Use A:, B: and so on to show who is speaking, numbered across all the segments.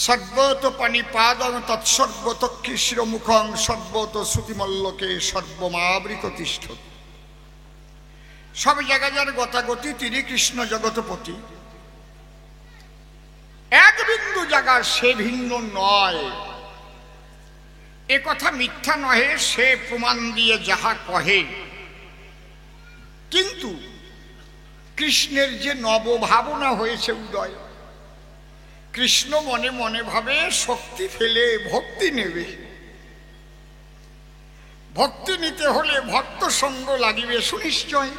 A: সর্বত পাণিপাদং তৎসর্বতক্ষী শিরমুখং সর্বত শ্রুতিমল্লকে সর্বমাবৃত তিষ্ঠত। সব জায়গা যার গতাগতি, তিনি কৃষ্ণ জগৎপতি। এক বিন্দু জায়গা সে ভিন্ন নয়, এ কথা মিথ্যা নহে, সে প্রমাণ দিয়ে যাহা কহে। কিন্তু কৃষ্ণের যে নবভাবনা হয়েছে উদয়, কৃষ্ণ মনে মনে ভাবে শক্তি ফেলে ভক্তি নেবে। ভক্তি নিতে হলে ভক্ত সঙ্গ লাগিবে সুনিশ্চয়।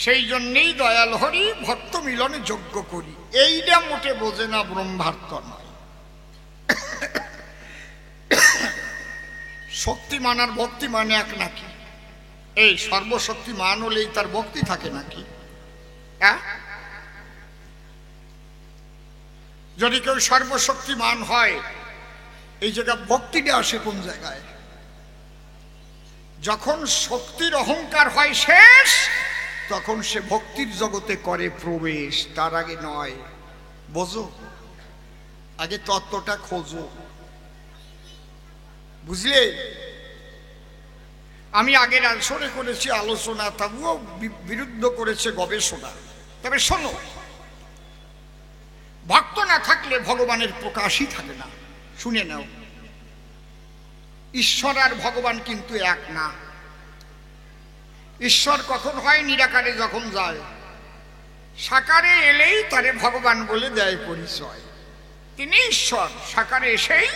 A: সেই জন্যেই দয়াল হরি ভক্ত মিলনে যজ্ঞ করি। এইটা মোটে বোঝে না, ব্রহ্মার্থ নয়। শক্তিমান আর ভক্তিমান এক নাকি? এই সর্বশক্তিমান হলেই তার ভক্তি থাকে নাকি? যদি কেউ সর্বশক্তিমান হয়, এই জায়গায় ভক্তিটা আসে কোন জায়গায়? যখন শক্তির অহংকার হয় শেষ, তখন সে ভক্তির জগতে করে প্রবেশ, তার আগে নয়। বোঝো, আগে তত্ত্বটা খোঁজো, বুঝলে? আমি আগের আসরে করেছি আলোচনা, তবুও বিরুদ্ধ করেছে গবেষণা। তবে শোনো, ভক্ত না থাকলে ভগবানের প্রকাশই থাকে না। শুনে নাও, ঈশ্বর আর ভগবান কিন্তু এক না। ঈশ্বর কখন হয়? নিরাকারে যখন যায়। সাকারে এলেই তারে ভগবান বলে দেয় পরিচয়। তিনি ঈশ্বর, সাকারে এসেই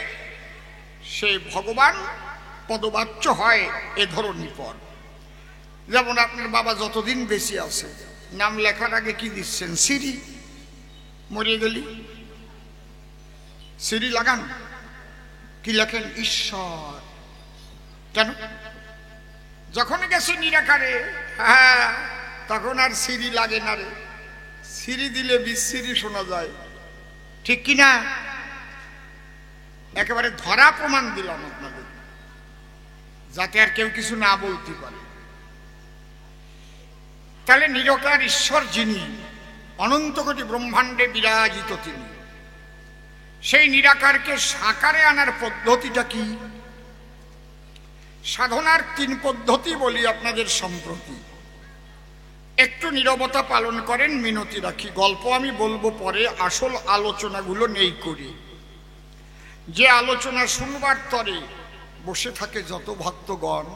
A: সে ভগবান পদবাচ্য হয় এ ধরনের পর। যেমন আপনার বাবা যতদিন বেঁচে আছে, নাম লেখার আগে কি দিচ্ছেন? সিরি। মরে গেলি সিরি লাগান, কি লেখেন? ঈশ্বর। কেন? যখন গেছে নিরাকারে, হ্যাঁ, তখন আর সিরি লাগে না রে। সিরি দিলে বিচ্ছিরি শোনা যায়, ঠিক কিনা? একেবারে ধরা প্রমাণ দিলাম আপনাদের, যাতে আর কেউ কিছু না বলতে পারে। তাহলে নিরাকার ঈশ্বর যিনি, অনন্ত কোটি ব্রহ্মাণ্ডে বিরাজিত তিনি, সেই নিরাকারকে সাকারে আনার পদ্ধতিটা কি? সাধনার 3 পদ্ধতি বলি আপনাদের সম্প্রতি। একটু নীরবতা পালন করেন, মিনতি রাখি। গল্প আমি বলবো পরে, আসল আলোচনাগুলো নেই করি। যে আলোচনা শুনবার তরে বসে থাকে যত ভক্তগণ,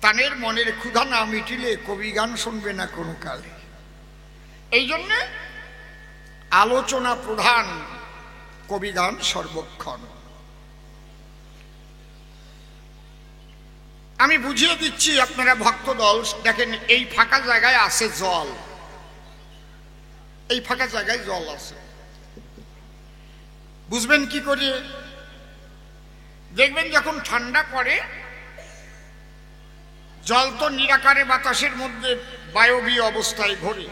A: তাদের মনের ক্ষুধা না মিটিলে কবি গান শুনবে না কোনো কালে। এই জন্যে আলোচনা প্রধান, কবি গান সর্বক্ষণ। আমি বুঝিয়ে দিচ্ছি, আপনারা ভক্ত দল দেখেন, এই ফাঁকা জায়গায় আছে জল, এই ফাঁকা জায়গায় জল আছে। বুঝবেন কি করে? দেখবেন যখন ঠান্ডা পড়ে, জল তো নিরাকারে বাতাসের মধ্যে বায়বীয় অবস্থায় ঘোরে।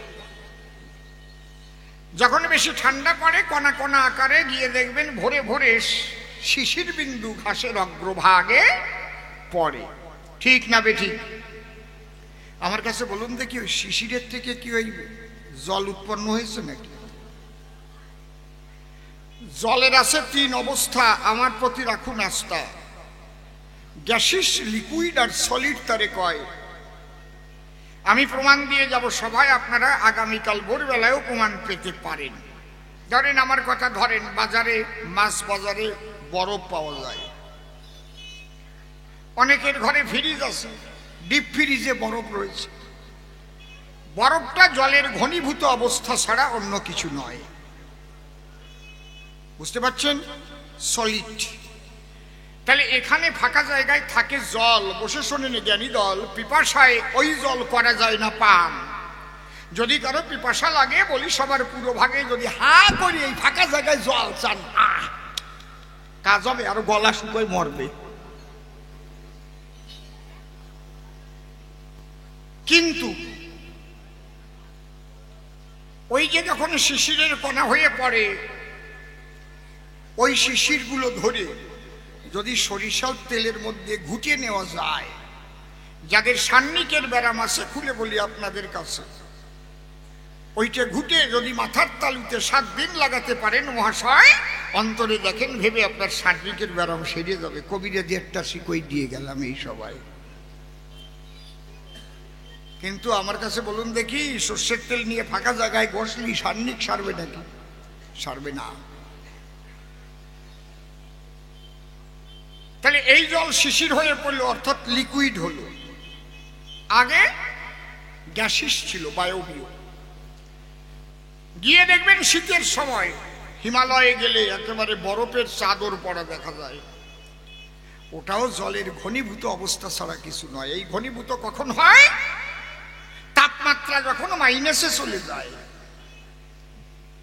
A: যখন বেশি ঠান্ডা পড়ে, কণা কণা আকারে গিয়ে দেখবেন ভোরে ভোরে শিশির বিন্দু ঘাসের অগ্রভাগে পড়ে। ঠিক না বেঠিক? আমার কাছে বলুন দেখি, ওই শিশিরের থেকে কি ওই জল উৎপন্ন হয়েছে নাকি? জলের আছে 3 অবস্থা, আমার প্রতি রাখুন আস্থা। গ্যাসিস, লিকুইড আর সলিড তারে কয়। আমি প্রমাণ দিয়ে যাব সভায়, আপনারা আগামীকাল ভোরবেলায়ও প্রমাণ পেতে পারেন। ধরেন, আমার কথা ধরেন, বাজারে, মাছ বাজারে বরফ পাওয়া যায়। অনেকের ঘরে ফ্রিজ আছে, ডিপ ফ্রিজে বরফ রয়েছে। বরফটা জলের ঘনীভূত অবস্থা ছাড়া অন্য কিছু নয়। বুঝতে পারছেন? সলিড। তাহলে এখানে ফাঁকা জায়গায় থাকে জল। বসে শোনেন জ্ঞানী দল, পিপাসায় ওই জল করা যায় না পান। যদি কারো পিপাসা লাগে, বলি সবার পুরো ভাগে যদি হা করি এই ফাঁকা জায়গায় জল চান, কাজ হবে, আরো গলা শুকোয় মরবে। কিন্তু ওই যে যখন শিশিরের কণা হয়ে পড়ে, ওই শিশিরগুলো ধরে যদি সরিষার তেলের মধ্যে ঘুটিয়ে নেওয়া যায়, যাদের সান্নিকের ব্যারাম আছে, খুলে বলি আপনাদের কাছে, ওইটা ঘুটে যদি মাথার তালুতে 7 দিন লাগাতে পারেন মহাশয়, অন্তরে দেখেন, ভেবে আপনার সার্বিকের ব্যারাম সেরে যাবে। কবিরে 1.5টা শিকই দিয়ে গেলাম এই সবাই। কিন্তু আমার কাছে বলুন দেখি, সর্ষের তেল নিয়ে ফাঁকা জায়গায় ঘষলি সার্নিক সারবে নাকি? সারবে না। তাহলে এই জল শিশির হয়ে পড়লো, অর্থাৎ লিকুইড হলো। আগে গ্যাসিস ছিল, বায়বীয়। গিয়ে দেখবেন শীতের সময় হিমালয়ে গেলে একেবারে বরফের চাদর পড়া দেখা যায়। ওটাও জলের ঘনীভূত অবস্থা ছাড়া কিছু নয়। এই ঘনীভূত কখন হয়? তাপমাত্রা যখন মাইনাসে চলে যায়।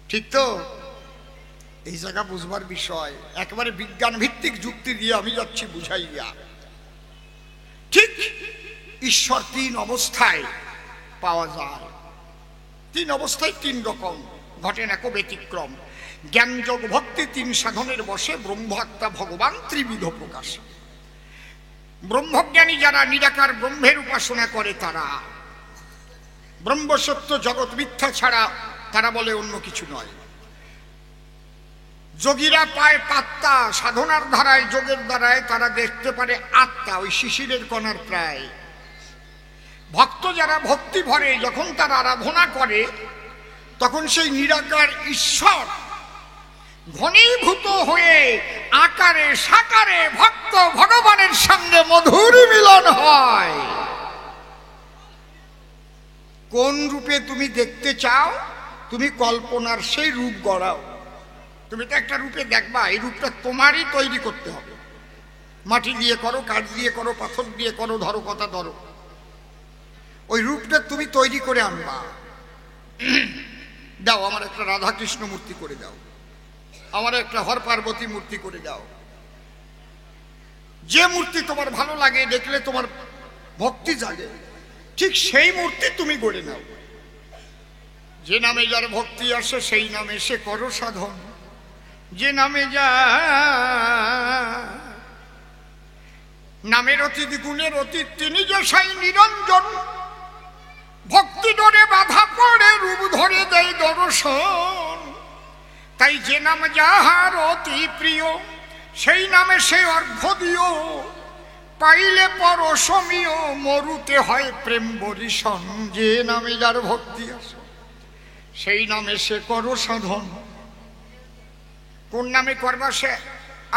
A: ঠিক তো? এই জায়গা বুঝবার বিষয়। একেবারে বিজ্ঞান ভিত্তিক যুক্তি দিয়ে আমি যাচ্ছি বুঝাইয়া। ঠিক ঈশ্বর 3 অবস্থায় পাওয়া যায়। 3 অবস্থায় 3 রকম, ঘটে না কো ব্যতিক্রম। জ্ঞান যোগ ভক্তি 3 সাধনের বসে, ব্রহ্মাত্মা ভগবান ত্রিবিধ প্রকাশ। ব্রহ্মজ্ঞানী যারা নিরাকার ব্রহ্মের উপাসনা করে, তারা ব্রহ্ম সত্য জগৎ মিথ্যা ছাড়া তারা বলে অন্য কিছু নয়। যোগীরা পায় পাত্তা, সাধনার ধারায় যোগের দ্বারায় তারা দেখতে পারে আত্মা, ওই শিশিরের কণার প্রায়। ভক্ত যারা ভক্তি ভরে যখন তার আরাধনা করে, তখন সেই নিরাকার ঈশ্বর ঘনীভূত হয়ে আকারে সাকারে ভক্ত ভগবানের সঙ্গে মধুর মিলন হয়। কোন রূপে তুমি দেখতে চাও, তুমি কল্পনার সেই রূপ গড়াও। তুমি তো একটা রূপে দেখবা, এই রূপটা তোমারই তৈরি করতে হবে। মাটি দিয়ে করো, কাঠ দিয়ে করো, পাথর দিয়ে করো, ধরো কথা ধরো, ওই রূপটা তুমি তৈরি করে আনবা। দাও, আমার একটা রাধাকৃষ্ণ মূর্তি করে দাও, আমার একটা হর পার্বতী মূর্তি করে দাও। যে মূর্তি তোমার ভালো লাগে, দেখলে তোমার ভক্তি জাগে, ঠিক সেই মূর্তি তুমি গড়ে নাও। যে নামে যার ভক্তি আসে, সেই নামে সে করো সাধন। যে নামে যা নামের অতীত গুণের অতীত, তিনি যে সাই নিরঞ্জন। ভক্তি ডরে বাধা পড়ে, রূপ ধরে দেয় দর্শন। তাই যে নাম যাহার অতি প্রিয়, সেই নামে সে অর্ঘ্য দিও। পাইলে পরশমীয়, মরুতে হয় প্রেম বরিশন। যে নামে যার ভক্তি আসে, সেই নামে সে করো সাধন। কোন নামে করবা সে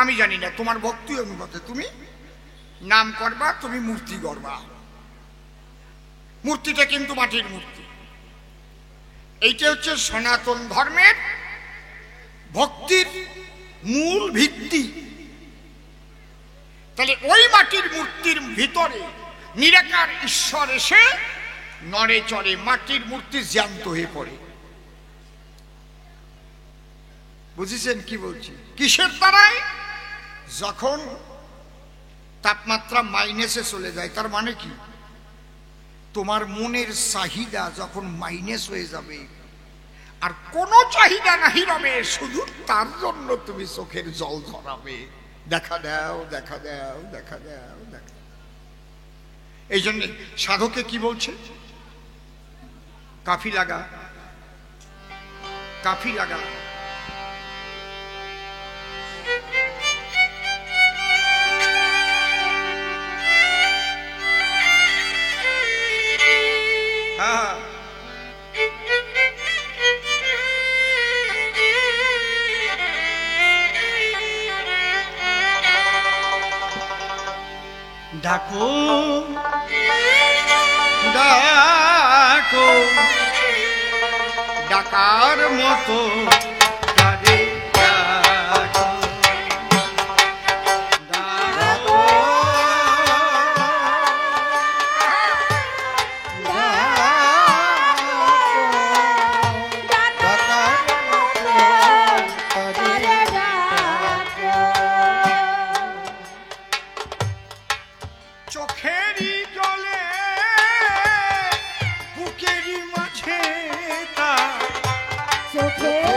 A: আমি জানি না, তোমার ভক্তি অনুমতে তুমি নাম করবা, তুমি মূর্তি গড়বা। মূর্তিটা কিন্তু মাটির মূর্তি। এইটা হচ্ছে সনাতন ধর্মের ভক্তির মূল ভিত্তি। তাহলে ওই মাটির মূর্তির ভিতরে নিরাকার ঈশ্বর এসে নড়ে চড়ে, মাটির মূর্তি জ্যান্ত হয়ে পড়ে। বুঝেছেন কি বলছি? কিসের দ্বারায়? যখন তাপমাত্রা মাইনাসে চলে যায়। তার মানে কি? তোমার মনের চাহিদা যখন মাইনাস হয়ে যাবে, আর কোনো চাহিদা নাহি রবে, শুধু তার জন্য তুমি চোখের জল ঝরাবে। দেখা দাও, দেখা দাও, দেখা দাও, দেখা। এই জন্য সাধকে কি বলছে? কাফি লাগা, কাফি লাগা।
B: ডাকো ডাকো
A: ডাকার মতো
B: ডাকে ডাকো ডাকো
A: চোখেরই জলে বুকেরই মাঝে তা
C: চোখে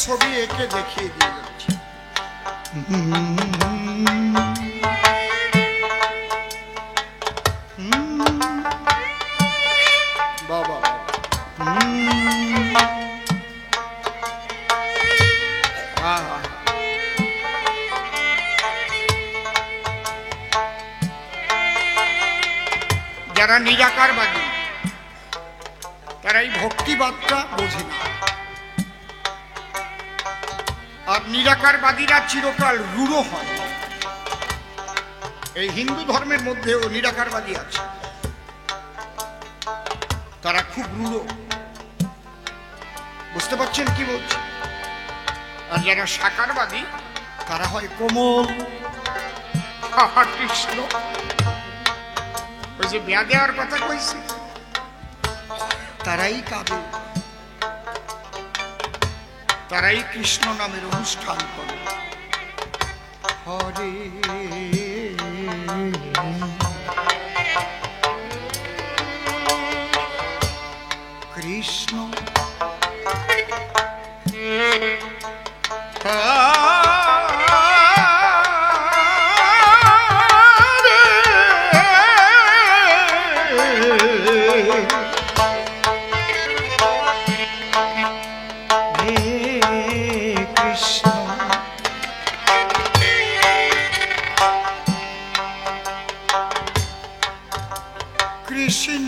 A: ছবি এঁকে দেখিয়ে দিয়ে যাচ্ছে। বাবা যারা নিরাকারবাদী তারা এই ভক্তিবাদটা বোঝে না, আর নিরাকারবাদীরা চিরকাল রূঢ় হয়। এই হিন্দু ধর্মের মধ্যেও নিরাকারবাদী আছে, তারা খুব রূঢ়। বুঝতে পারছেন কি বলছে? আর যারা সাকারবাদী তারা হয় কোমল। কৃষ্ণ ওই যে বিয়া দেওয়ার কথা কইছে, তারাই কাঁদে, তারাই কৃষ্ণ নামের অনুষ্ঠান করে। হরে কৃষ্ণ কৃষ্ণ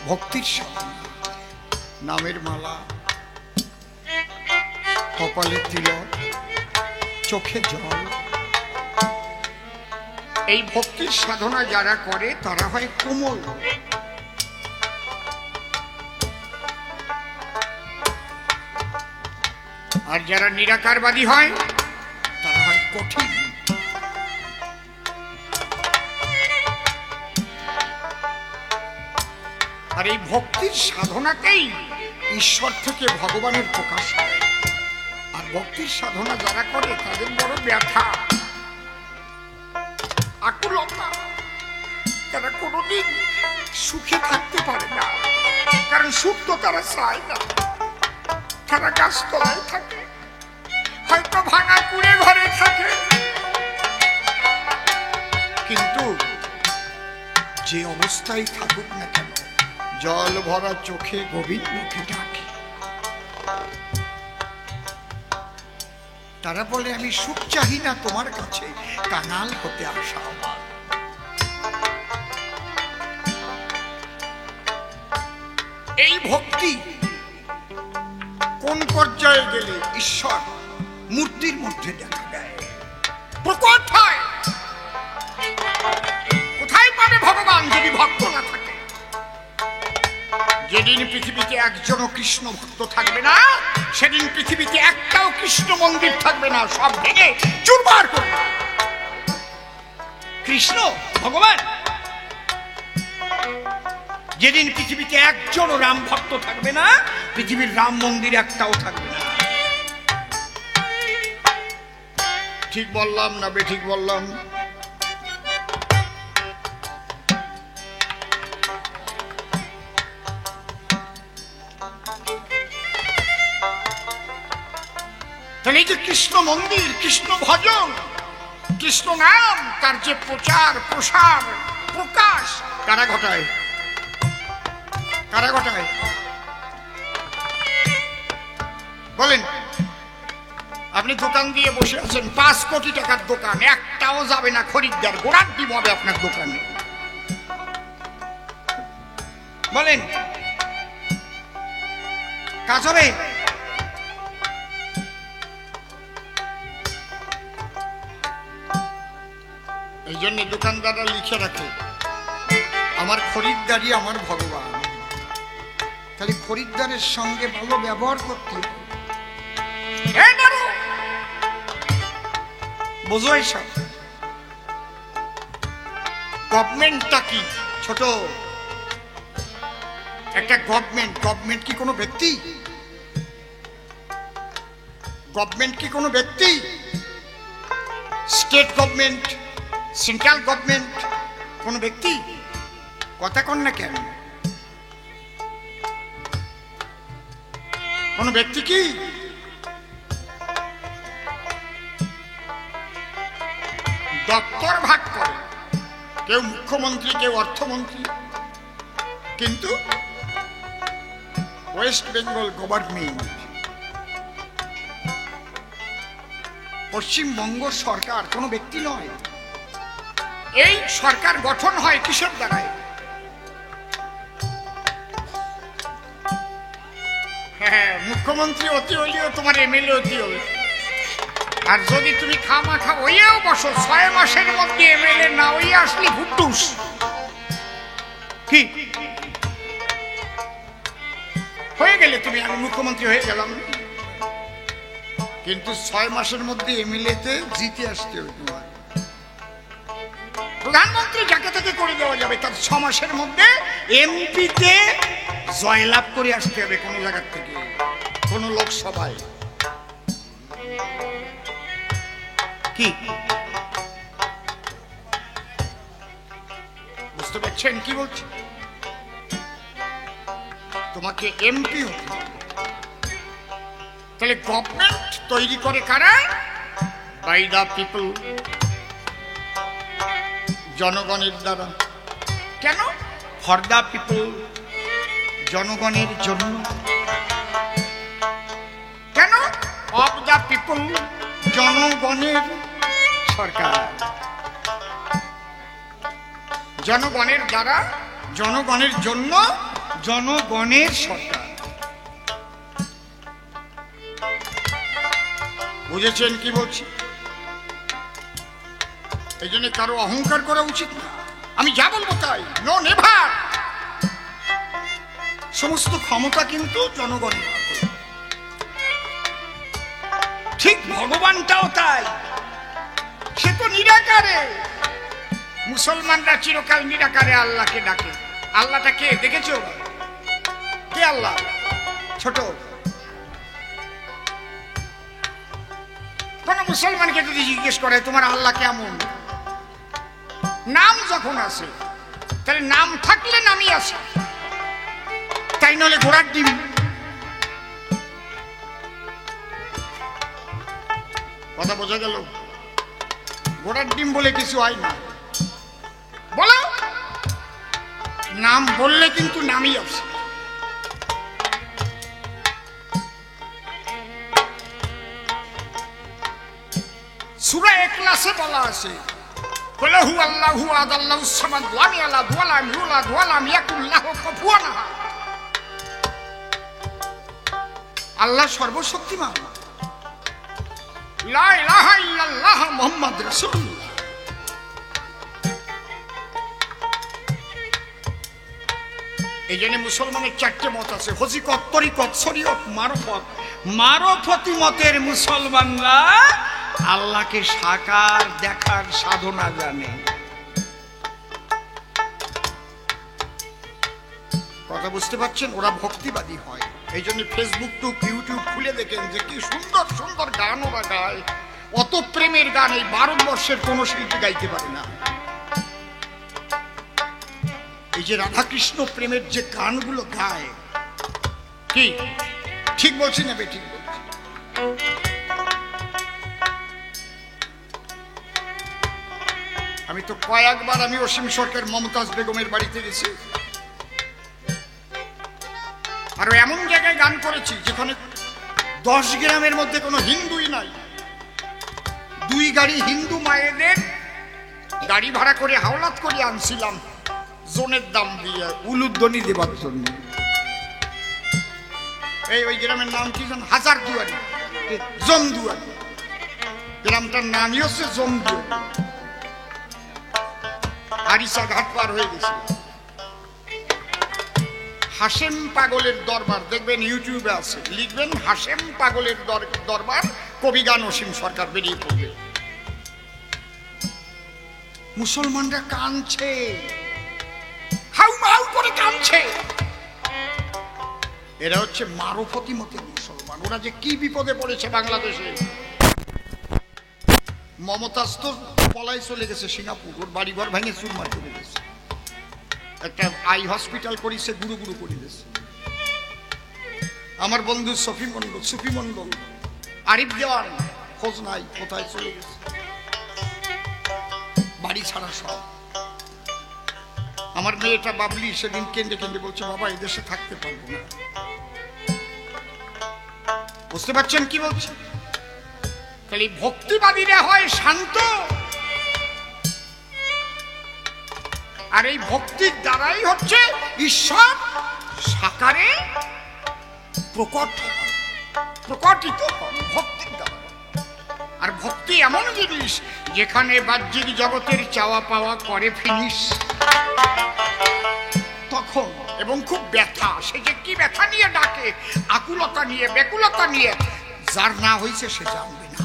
A: ভক্তির সাধনা, নামের মালা, কপালে তিলক, চোখে জল, এই ভক্তির সাধনা যারা করে তারা হয় কোমল। আর যারা নিরাকারবাদী হয় তারা হয় কঠিন। আর এই ভক্তির সাধনাতেই ঈশ্বর থেকে ভগবানের প্রকাশ হয়। আর ভক্তির সাধনা যারা করে তাদের বড় ব্যথা, আকুলতা, তারা কোনোদিন সুখে থাকতে পারে না। কারণ সুখ তো তারা চায় না, তারা গাছতলায় থাকে, হয়তো ভাঙা কুড়ে ঘরে থাকে, কিন্তু যে অবস্থায় থাকুক না কেন, জল ভরা চোখে গোবিন্দকে ডাকে। তারা বলে আমি সুখ চাহি না তোমার কাছে, কাঙাল হতে আসা আমার। এই ভক্তি কোন পর্যায়ে গেলে ঈশ্বর মূর্তির মধ্যে দেখা দেয়, প্রকট হয়। কোথায় পাবে ভগবান যদি ভক্ত না থাকে? যেদিন পৃথিবীতে একজনও কৃষ্ণ ভক্ত থাকবে না, সেদিন পৃথিবীতে একটাও কৃষ্ণ মন্দির থাকবে না, সব ভেঙে চুরমার করবে। কৃষ্ণ ভগবান যেদিন পৃথিবীতে একজনও রাম ভক্ত থাকবে না, পৃথিবীর রাম মন্দির একটাও থাকবে না। ঠিক বললাম না বেঠিক বললাম? তাহলে এই যে কৃষ্ণ মন্দির, কৃষ্ণ ভজন, কৃষ্ণ নাম, তার যে প্রচার প্রসার প্রকাশ কারা ঘটায়? কারা ঘটায় বলেন? আপনি দোকান দিয়ে বসে আছেন, 5 কোটি টাকার দোকান, একটাও যাবে না খরিদ্দার, গোড়ার ডিম হবে আপনার দোকানে। বলেন কাজ হবে? এই জন্য দোকানদাররা লিখে রাখে আমার খরিদ্দারই আমার ভগবান। তাহলে খরিদ্দারের সঙ্গে ভালো ব্যবহার করতে হবে। বোঝো এইসব? গভর্নমেন্টটা কি ছোট? একটা গভর্নমেন্ট কি কোনো ব্যক্তি? গভর্নমেন্ট কি কোনো ব্যক্তি? স্টেট গভর্নমেন্ট, সেন্ট্রাল গভর্নমেন্ট কোনো ব্যক্তি? কথা কন না কেন? কোন ব্যক্তি কি? দপ্তর ভাগ করে, কেউ মুখ্যমন্ত্রী, কেউ অর্থমন্ত্রী, কিন্তু ওয়েস্ট বেঙ্গল গভর্নমেন্ট, পশ্চিমবঙ্গ সরকার কোনো ব্যক্তি নয়। এই সরকার গঠন হয় কিসের দ্বারায়? হ্যাঁ, মুখ্যমন্ত্রী অতি হইলেও তোমার এমএলএ অতি হবে। আর যদি তুমি খামাখা হইয়াও বসো, 6 মাসের মধ্যে এমএলএ না হইয়া আসলে ভুট্টুস কি হয়ে গেলে তুমি, আমি মুখ্যমন্ত্রী হয়ে গেলাম, কিন্তু 6 মাসের মধ্যে এমএলএ তে জিতে আসতে হবে তোমার। প্রধানমন্ত্রী যাকে তাকে করে দেওয়া যাবে, তার 6 মাসের মধ্যে এমপি তে জয়লাভ করে আসতে হবে কোন জায়গা থেকে, কোন লোকসভায়। কি বুঝতে পারছেন কি বলছি? তোমাকে এমপি হতে হবে। তাহলে গভর্নমেন্ট তৈরি করে কারা? বাই দা পিপল, জনগণের দ্বারা। কেন? ফর দা পিপল, জনগণের জন্য। কেন? অফ দা পিপল, জনগণের সরকার, জনগণের দ্বারা, জনগণের জন্য, জনগণের সরকার। বুঝেছেন কি বলছি? এই জন্য কারো অহংকার করা উচিত না। আমি যা বলবো তাই, নো নেভার। সমস্ত ক্ষমতা কিন্তু জনগণের। ঠিক ভগবানটাও তাই, সে তো নিরাকারে। মুসলমানরা চিরকাল নিরাকারে আল্লাহকে ডাকে। আল্লাহটা কে দেখেছো? কে আল্লাহ? ছোট কোন মুসলমানকে যদি জিজ্ঞেস করে তোমার আল্লাহ কেমন, নাম যখন আসে, তাহলে নাম থাকলে নামই আসে, তাই নলে ঘোড়ার ডিম। কথা বোঝা গেল? ঘোড়ার ডিম বলে কিছু হয় না। নাম বললে কিন্তু নামই আছে। সূরা ইখলাসে বলা আছে কুল হুয়াল্লাহু আহাদ আল্লাহুস সামাদ লাম ইয়ালিদ ওয়া লাম ইউলাদ ওয়া লাম ইয়াকুল লাহু কুফুয়ান আহাদ। আল্লাহ সর্বশক্তিমান। লা ইলাহা ইল্লাল্লাহ মুহাম্মাদ রাসূলুল্লাহ। এই জন্য মুসলমানের চারটে মত আছে, হজিকত, তরিকত, শরীয়ত, মারফত।
B: মারফতি মতের মুসলমানরা আল্লাহকে সাকার দেখার সাধনা জানে।
A: কথা বুঝতে পারছেন? ওরা ভক্তিবাদী হয়। এই জন্য ফেসবুক টুক ইউটিউব খুলে দেখেন যে কি সুন্দর সুন্দর গান ওরা গায়। অত প্রেমের গান এই ভারতবর্ষের কোন শিল্পী গাইতে পারে না। এই যে রাধাকৃষ্ণ প্রেমের যে গানগুলো গায়, কি ঠিক বলছি না বেঠিক বলছি? আমি তো কয়েকবার আমি অসীম সরকার মমতাজ বেগমের বাড়িতে গেছি, আর এমন জায়গায় গান করেছি যেখানে 10 গ্রামের মধ্যে কোনো হিন্দুই নাই। 2 গাড়ি হিন্দু মায়েদের গাড়ি ভাড়া করে হাওলাত করে আনছিলাম জোনের দাম দিয়ে উলুধ্বনি দেবার জন্য। ওই গ্রামের নাম কি জান? হাজারদুয়ারি, জমদুয়ারি। গ্রামটার নামই হচ্ছে জমদুয়ারি। আরিসা ঘাট পার হয়ে গেছে। হাশেম পাগলের দরবার দেখবেন ইউটিউবে আছে, লিখবেন হাশেম পাগলের দরবার কবি গান অসীম সরকার, বেরিয়ে পড়বে। মুসলমানরা কাঁদছে, হাউ করে কাঁদছে। এরা হচ্ছে মারফতি মতের মুসলমান। ওরা যে কি বিপদে পড়েছে বাংলাদেশে। মমতাজ তো পলাই চলে গেছে সিঙ্গাপুর, ওর বাড়িঘর ভেঙে চুরমার করে গেছে। একটা আই হসপিটাল করেছে, গুরু গুরু করে দিয়েছে। আমার বন্ধু সুফি মন্ডল, আরিফ দেওয়ান খোঁজ নাই, কোথায় চলে গেছে, বাড়ি ছাড়া সব। আমার মেয়েটা বাবলি সেদিন কেন্দ্রে কেন্দ্রে বলছে, বাবা এই দেশে থাকতে পারবো না। বুঝতে পারছেন কি বলছে? খালি ভক্তিবাদীরা হয় শান্ত, আর এই ভক্তির দ্বারাই হচ্ছে ঈশ্বর সাকারে প্রকটিত হন ভক্তির দ্বারা। আর ভক্তি এমন জিনিস যেখানে বাহ্যিক জগতের চাওয়া পাওয়া করে ফিনিশ, তখন এবং খুব ব্যথা। সে যে কি ব্যথা নিয়ে ডাকে, আকুলতা নিয়ে, ব্যাকুলতা নিয়ে, যার না হয়েছে সে জানবে না।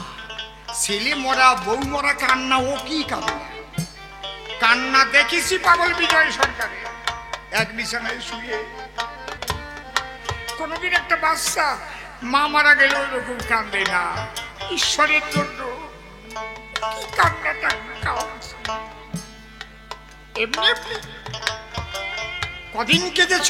A: ছেলে মরা, বউ মরা কান্না, ও কি কান্না? কান্না দেখেছি পাগল বিজয় সরকারে, এক বিছানায় শুয়ে। কোনদিন একটা বাচ্চা মা মারা গেল ওইরকম কান্দে না। ঈশ্বরের জন্য কি কান্নাটা এমনি এমনি। কদিন কেঁদেছ?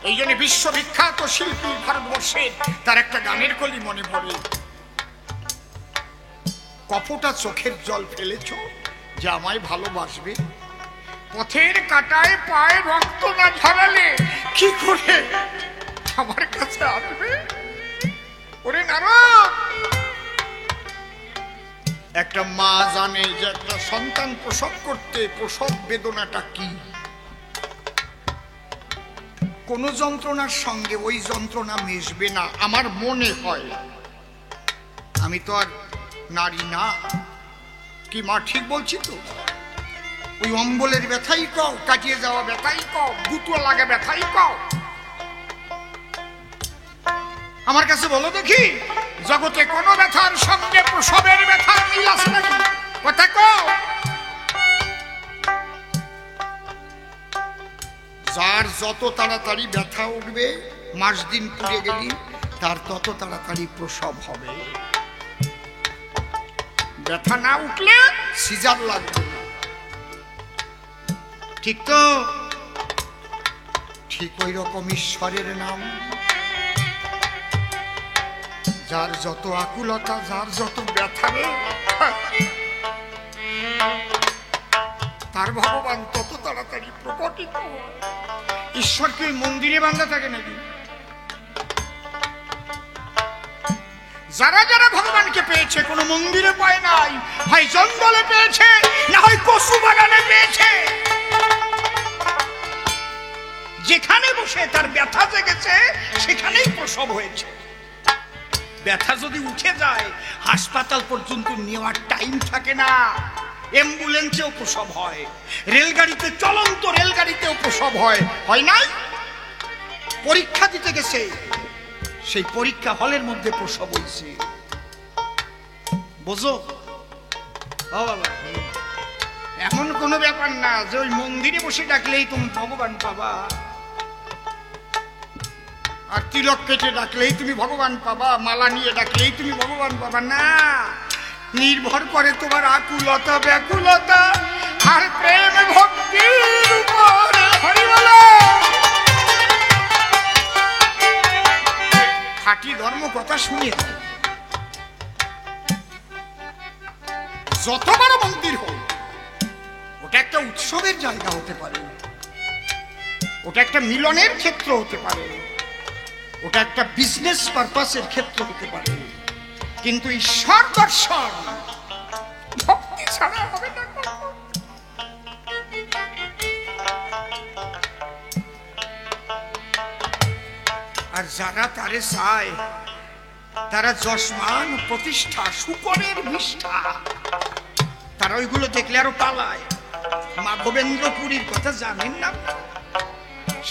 A: এই জন্য বিশ্ববিখ্যাত শিল্পী ভারতবর্ষের, তার একটা গানের কলি মনে পড়ে। কপটা চোখের জল ফেলেছ যে আমায় ভালোবাসবে, পথের কাটায় পায়ে রক্ত না ঝরালে কি করে আমার কাছে আসবে? ওরে নারদ, একটা মা জানে যে একটা সন্তান প্রসব করতে প্রসব বেদনাটা কি। কোন যন্ত্রণার সঙ্গে ওই যন্ত্রণা মিশবে না আমার মনে হয়। আমি তো আর নারী না, কি মা ঠিক বলছি তো? ওই অম্বলের ব্যথাই কও, কাটিয়ে যাওয়া ব্যথাই কও, গুতুয়া লাগে ব্যথাই কও। আমার কাছে বলো দেখি, জগতে কোন ব্যথার সঙ্গে প্রসবের ব্যথার মিল আছে নাকি? কথা কও। যার যত তাড়াতাড়ি ব্যথা উঠবে, মাস দিন পুড়ে গেলি, তার তত তাড়াতাড়ি প্রসব হবে। ব্যথা না উঠলে সিজার লাগবে না। ঠিক তো? ঠিক ওই রকম ঈশ্বরের নাম, যার যত আকুলতা, যার যত ব্যথা, আর ভগবান তত তাড়াতাড়ি প্রকটিত হয়। ঈশ্বর কি মন্দিরে বাঁধা থাকে নাকি? যারা যারা ভগবানকে পেয়েছে কোনো মন্দিরে পায় নাই, হয় জঙ্গলে পেয়েছে, না হয় কচু বাগানে পেয়েছে। যেখানে বসে তার ব্যথা জেগেছে সেখানেই প্রসব হয়েছে। ব্যথা যদি উঠে যায় হাসপাতাল পর্যন্ত নেওয়ার টাইম থাকে না, অ্যাম্বুলেন্সেও প্রসব হয়, রেলগাড়িতে, চলন্ত রেলগাড়িতেও প্রসব হয়, হয় নাই? পরীক্ষা দিতে গেছে, সেই পরীক্ষা হলের মধ্যে প্রসব হয়েছে। বোঝো? এমন কোনো ব্যাপার না যে ওই মন্দিরে বসে ডাকলেই তুমি ভগবান পাবা, আর তিলক কেটে ডাকলেই তুমি ভগবান পাবা, মালা নিয়ে ডাকলেই তুমি ভগবান পাবা না। নির্ভর করে তোমার আকুলতা, ব্যাকুলতা আর প্রেম ভক্তির উপরে। হরি বলো। খাঁটি ধর্ম কথা শুনিয়ে দেয়। যত বড় মন্দির হোক, ওটা একটা উৎসবের জায়গা হতে পারে, ওটা একটা মিলনের ক্ষেত্র হতে পারে, ওটা একটা বিজনেস পারপাসের ক্ষেত্র হতে পারে, কিন্তু ঈশ্বর দর্শন ভক্তি ছাড়া হবে না। আর যারা তারে চায় তারা যশমান, প্রতিষ্ঠা, শুকরের বিষ্ঠা, তারা ওইগুলো দেখলে আরো পালায়। মাধবেন্দ্রপুরীর কথা জানেন না?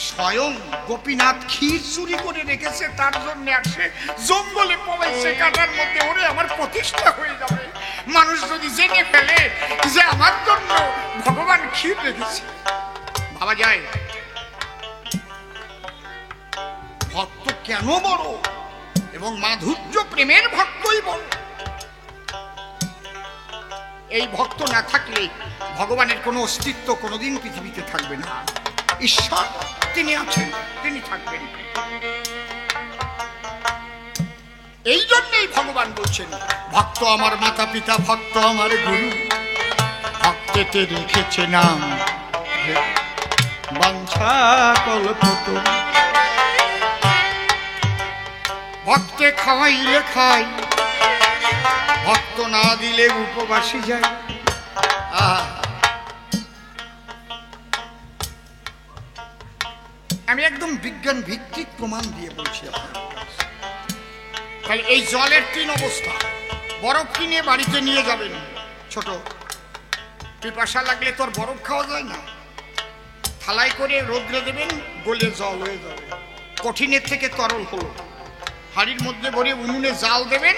A: স্বয়ং গোপীনাথ ক্ষীর চুরি করে রেখেছে, তার জন্য আসে জঙ্গলে পলাইছে কাটার মধ্যে। ওরে আমার প্রতিষ্ঠা হয়ে যাবে, মানুষ যদি জেনে ফেলে যে আমার জন্য ভগবান ক্ষীর রেখেছে। ভাবা যায় ভক্ত কেন বড়, এবং মাধুর্য প্রেমের ভক্তই বড়। এই ভক্ত না থাকলে ভগবানের কোনো অস্তিত্ব কোনোদিন পৃথিবীতে থাকবে না। ঈশ্বর তিনি আছেন, তিনি থাকবেন। এই জন্যই ভগবান বলছেন, ভক্ত আমার মাতা পিতা, ভক্ত আমার গুরু, ভক্তেতে রেখেছে নাম বাঞ্ছা কল্পতরু। ভক্তে খাওয়াইলে খাই, ভক্ত না দিলে উপবাসী যায়। আমি একদম বিজ্ঞান ভিত্তিক প্রমাণ দিয়ে বলছি আপনার। তাহলে এই জলের 3 অবস্থা। বরফ কিনে বাড়িতে নিয়ে যাবেন, ছোট পিপাসা লাগলে তোর বরফ খাওয়া যায় না, থালায় করে রোদ্রে দেবেন, গলে জল হয়ে যাবে, কঠিনের থেকে তরল হলো। হাড়ির মধ্যে ভরে উনুনে জাল দেবেন,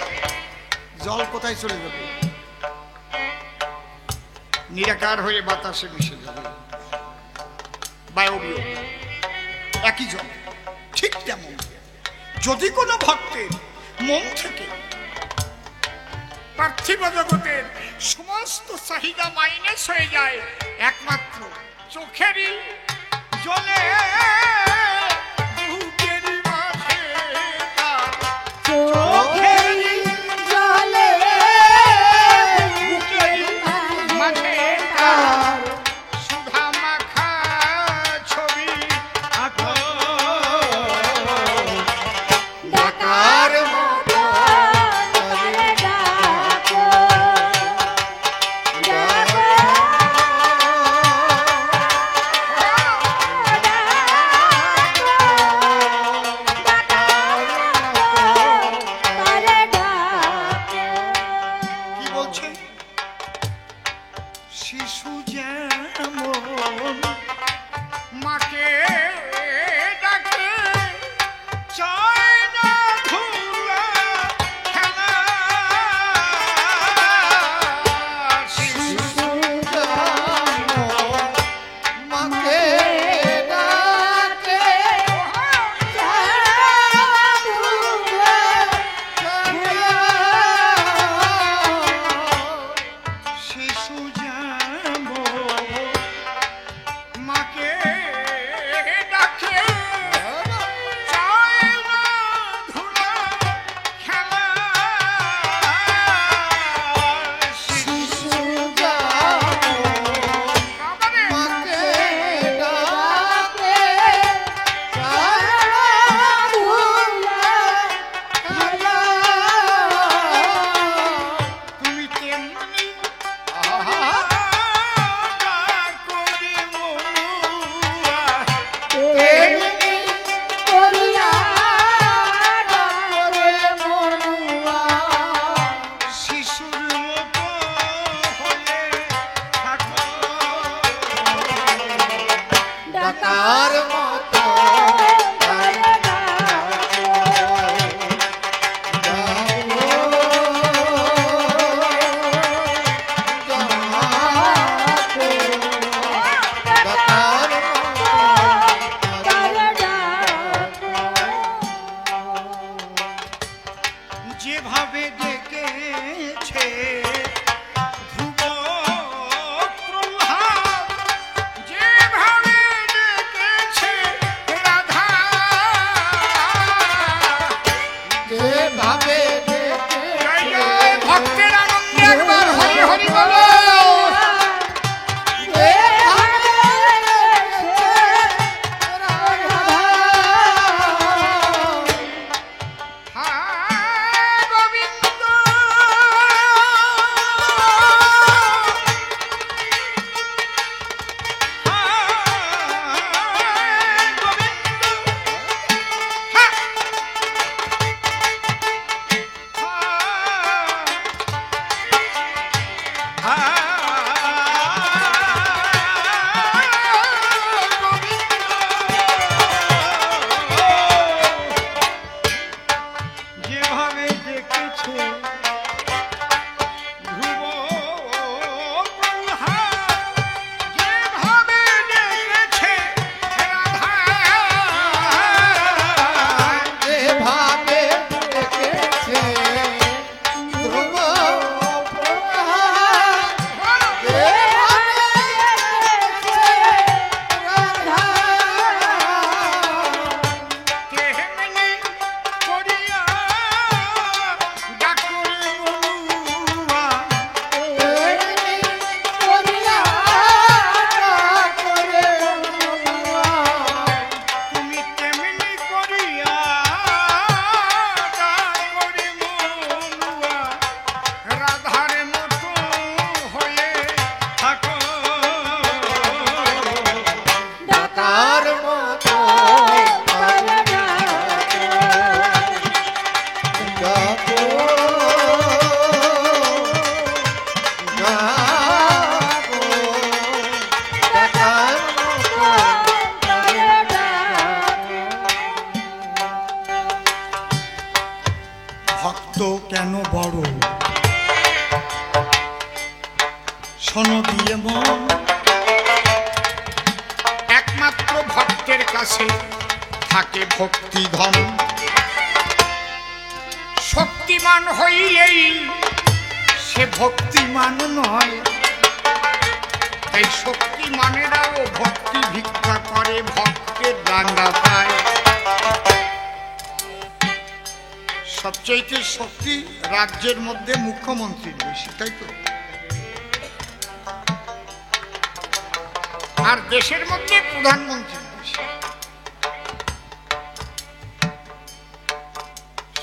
A: জল কোথায় চলে যাবে? নিরাকার হয়ে বাতাসে মিশে যাবে, বায়বীয়। একই জল। ঠিক তেমন যদি কোনো ভক্তের মন থেকে পার্থিব জগতের সমস্ত চাহিদা মাইনাস হয়ে যায়, একমাত্র চোখেরই জলে
C: ডাকার মতো
B: যেভাবে ডেকেছে ধ্রুব প্রহ্লাদ, যেভাবে ডেকেছে রাধা,
C: যেভাবে
A: জয় জয় ভক্তের আনন্দে একবার হরি হরি বলো। হ্যাঁ গোবিন্দ,
B: যেভাবে ডেকেছে ধ্রুব প্রহ্লাদ, যেভাবে ডেকেছে রাধা,
C: যেভাবে ডেকেছে ধ্রুব প্রহ্লাদ, যেভাবে ডেকেছে রাধা,
A: তেমনি করিয়া ডাকুরে বলুয়া,
C: তেমনি করিয়া ডাকরে বলুয়া,
A: তুমি তেমনি করিয়া ডাকুরে বলুয়া, রাধার মতো হয়ে
B: থাকো।
C: ডাকার মতো ডাকো, ডাকো, ডাকার মতো
A: ভক্ত কেন বড় শোনো দিয়ে মন, একমাত্র ভক্তের কাছে থাকে ভক্তি ধন। শক্তিমান হইলেই সে ভক্তিমান নয়, তাই শক্তিমানেরাও ভক্তি ভিক্ষা করে, ভক্তের দাঙ্গা পায়। সবচেয়ে শক্তি রাজ্যের মধ্যে মুখ্যমন্ত্রীর বেশি, তাই তো? আর দেশের মধ্যে প্রধানমন্ত্রীর বেশি।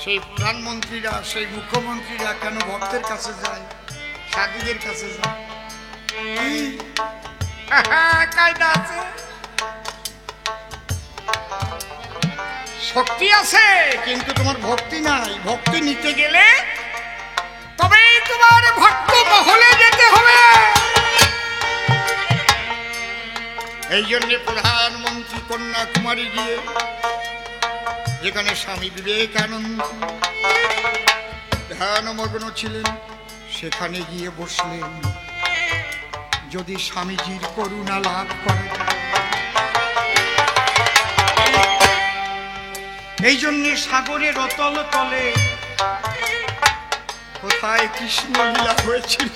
A: সেই প্রধানমন্ত্রীরা, সেই মুখ্যমন্ত্রীরা কেন ভক্তের কাছে যায়, সাধুদের কাছে যায়? কায়দা আছে, শক্তি আছে, কিন্তু তোমার ভক্তি নাই। ভক্তি নিতে গেলে তবেই তোমার ভক্ত মহলে যেতে হবে। এই জন্য প্রধানমন্ত্রী কন্যাকুমারী গিয়ে, যেখানে স্বামী বিবেকানন্দ ধ্যানমগ্ন ছিলেন, সেখানে গিয়ে বসলেন। যদি স্বামীজির করুণা লাভ করে, এই জন্য সাগরের অতল তলে কোথায় কৃষ্ণ লীলা হয়েছিল,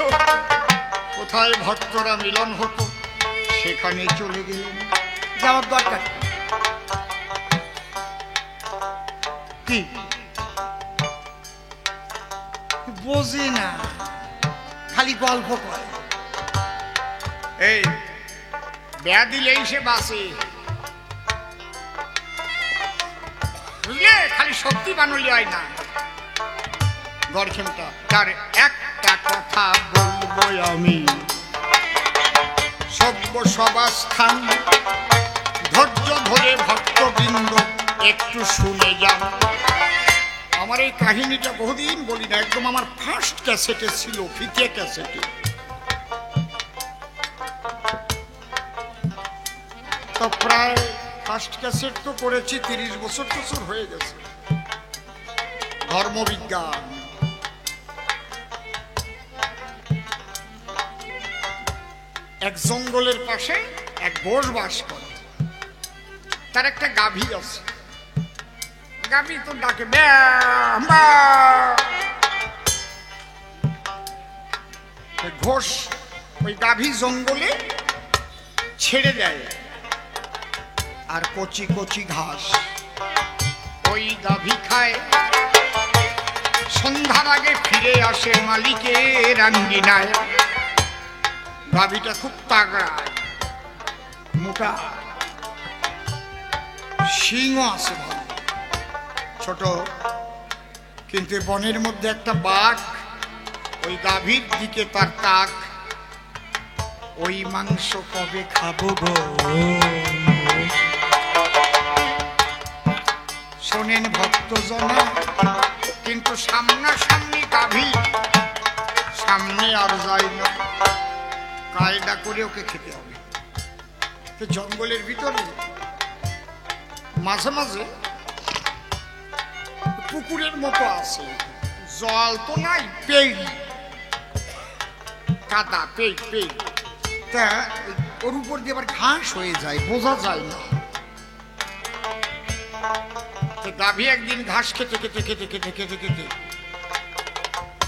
A: কোথায় ভক্তরা মিলন হতো, সেখানে চলে গেলেন। যাওয়ার দরকার কি? বোঝে না, খালি গল্প করে। এই বেয়া দিলেই সে বাসে, বুঝলে? খালি শক্তি বানলে হয় না। গড়খেমটা তার একটা কথা বলবো আমি, সভ্য সবাস্থান ধৈর্য ধরে ভক্তবৃন্দ একটু শুনে যান। আমার এই কাহিনীটা বহুদিন বলি না, একদম আমার ফার্স্ট ক্যাসেটে ছিল, ফিতে ক্যাসেটে। তো প্রায় ফার্স্ট ক্যাসেট তো করেছি 30 বছর হয়ে গেছে। ধর্মবিজ্ঞান। এক জঙ্গলের পাশে এক গোষ বাস করে, তার একটা গাভী আছে। গাভী তো ডাকে ব্যা ব্যা। ঘোষ ওই গাভী জঙ্গলে ছেড়ে দেয়, আর কচি কচি ঘাস ওই গাভী খায়। সন্ধ্যার আগে ফিরে আসে মালিকের আঙ্গিনায়। গাভীটা খুব তাগড়া, মোটা, সিংহ আছে ভালো, ছোট। কিন্তু বনের মধ্যে একটা বাঘ, ওই গাভীর দিকে তার তাক। ওই মাংস কবে খাবো গো? শোনেন ভক্তজনা, কিন্তু সামনাসামনি গাভী, সামনে আর যায় না, কায়দা করে ওকে খেতে হবে। তো জঙ্গলের ভিতরে মাঝে মাঝে পুকুরের মতো আছে, জল তো নাই, পেড় কাদা, পেড় পেড়, তা ওর উপর দিয়ে আবার ঘাস হয়ে যায়, বোঝা যায় না। গাভী একদিন ঘাস খেতে খেতে খেতে খেতে খেতে খেতে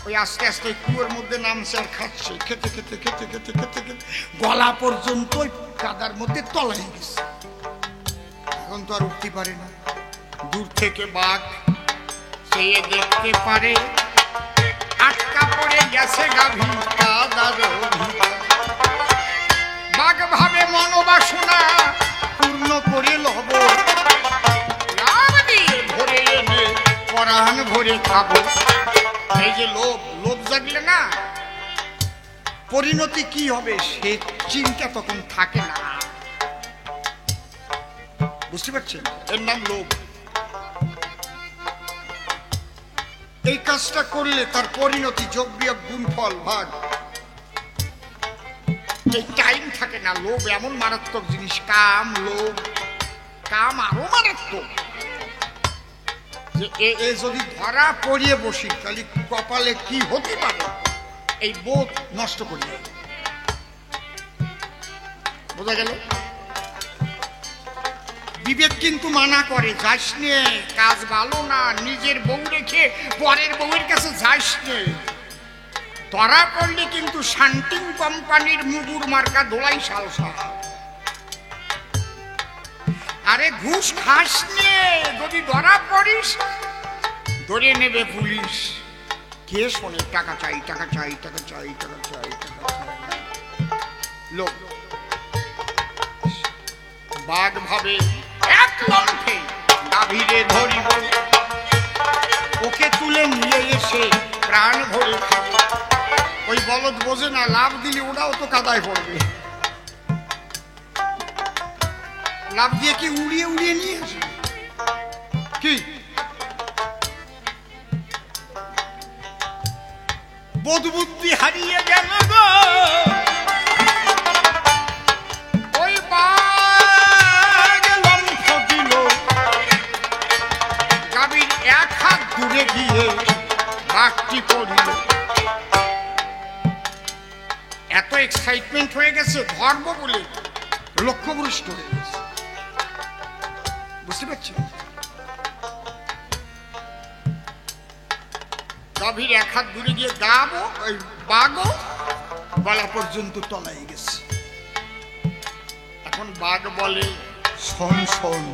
A: ওই আস্তে আস্তে কুয়োর মধ্যে নামছে আর খাচ্ছে। খেতে খেতে খেতে খেতে খেতে খেতে গলা পর্যন্ত ওই কাদার মধ্যে তলায় গেছে। এখন তো আর উঠতে পারে না। দূর থেকে বাঘ চেয়ে দেখতে পারে, আটকা পড়ে গেছে গাভী কাদার ভিতরে। বাঘ ভাবে মনোবাসনা পূর্ণ করে লব, ভরে এনে পরাণ ভরে খাবো। এই যে লোভ, লোভ জাগলে না পরিণতি কি হবে সে চিন্তা তখন থাকে না। বুঝতে পারছেন? এর নাম লোভ। এই কাজটা করলে তার পরিণতি যোগ বিয়োগ গুণফল ভাগ, এই টাইম থাকে না। লোভ এমন মারাত্মক জিনিস। কাম, লোভ, কাম আরো মারাত্মক। যে এ যদি ধরা পড়িয়ে বসি তাহলে কপালে কি হতে পারে এই বোধ নষ্ট করি। বোঝা গেল? বিবেক কিন্তু মানা করে, যাস নে, কাজ ভালো না, নিজের বউ রেখে পরের বউয়ের কাছে যাস নে। ধরা পড়লে কিন্তু শান্তিং কোম্পানির মুগুর মার্কা দোলাই সালসা। আরে ঘুষ খাস নে, যদি ধরা পড়িস ধরে নেবে পুলিশ। কে শোনে? টাকা চাই, টাকা চাই, টাকা চাই, টাকা চাই, টাকা চাই। লোক বাঘ ভাবে এক লম্ফে গাভীরে ধরিব, ওকে তুলে নিয়ে এসে প্রাণ ভরে খাব। ওই বলদ বোঝে না, লাভ দিলে ওরাও তো কাদায় পড়বে। লাভ দিয়ে কি উড়িয়ে উড়িয়ে নিয়ে আসে কি? বোধ বুদ্ধি হারিয়ে গেল গো। ওই বাঘ লম্ফ দিল, গাভীর এক হাত দূরে গিয়ে বাঘটি পড়িল। এত এক্সাইটমেন্ট হয়ে গেছে ধর্ম বলে, লক্ষ্যভ্রষ্ট হয়ে গেছে। বুঝতে পারছি? গাভীর এক হাত দূরে গিয়ে গাবো, ওই বাঘও গলা পর্যন্ত তলায় গেছে। এখন বাঘ বলে, শোন শোন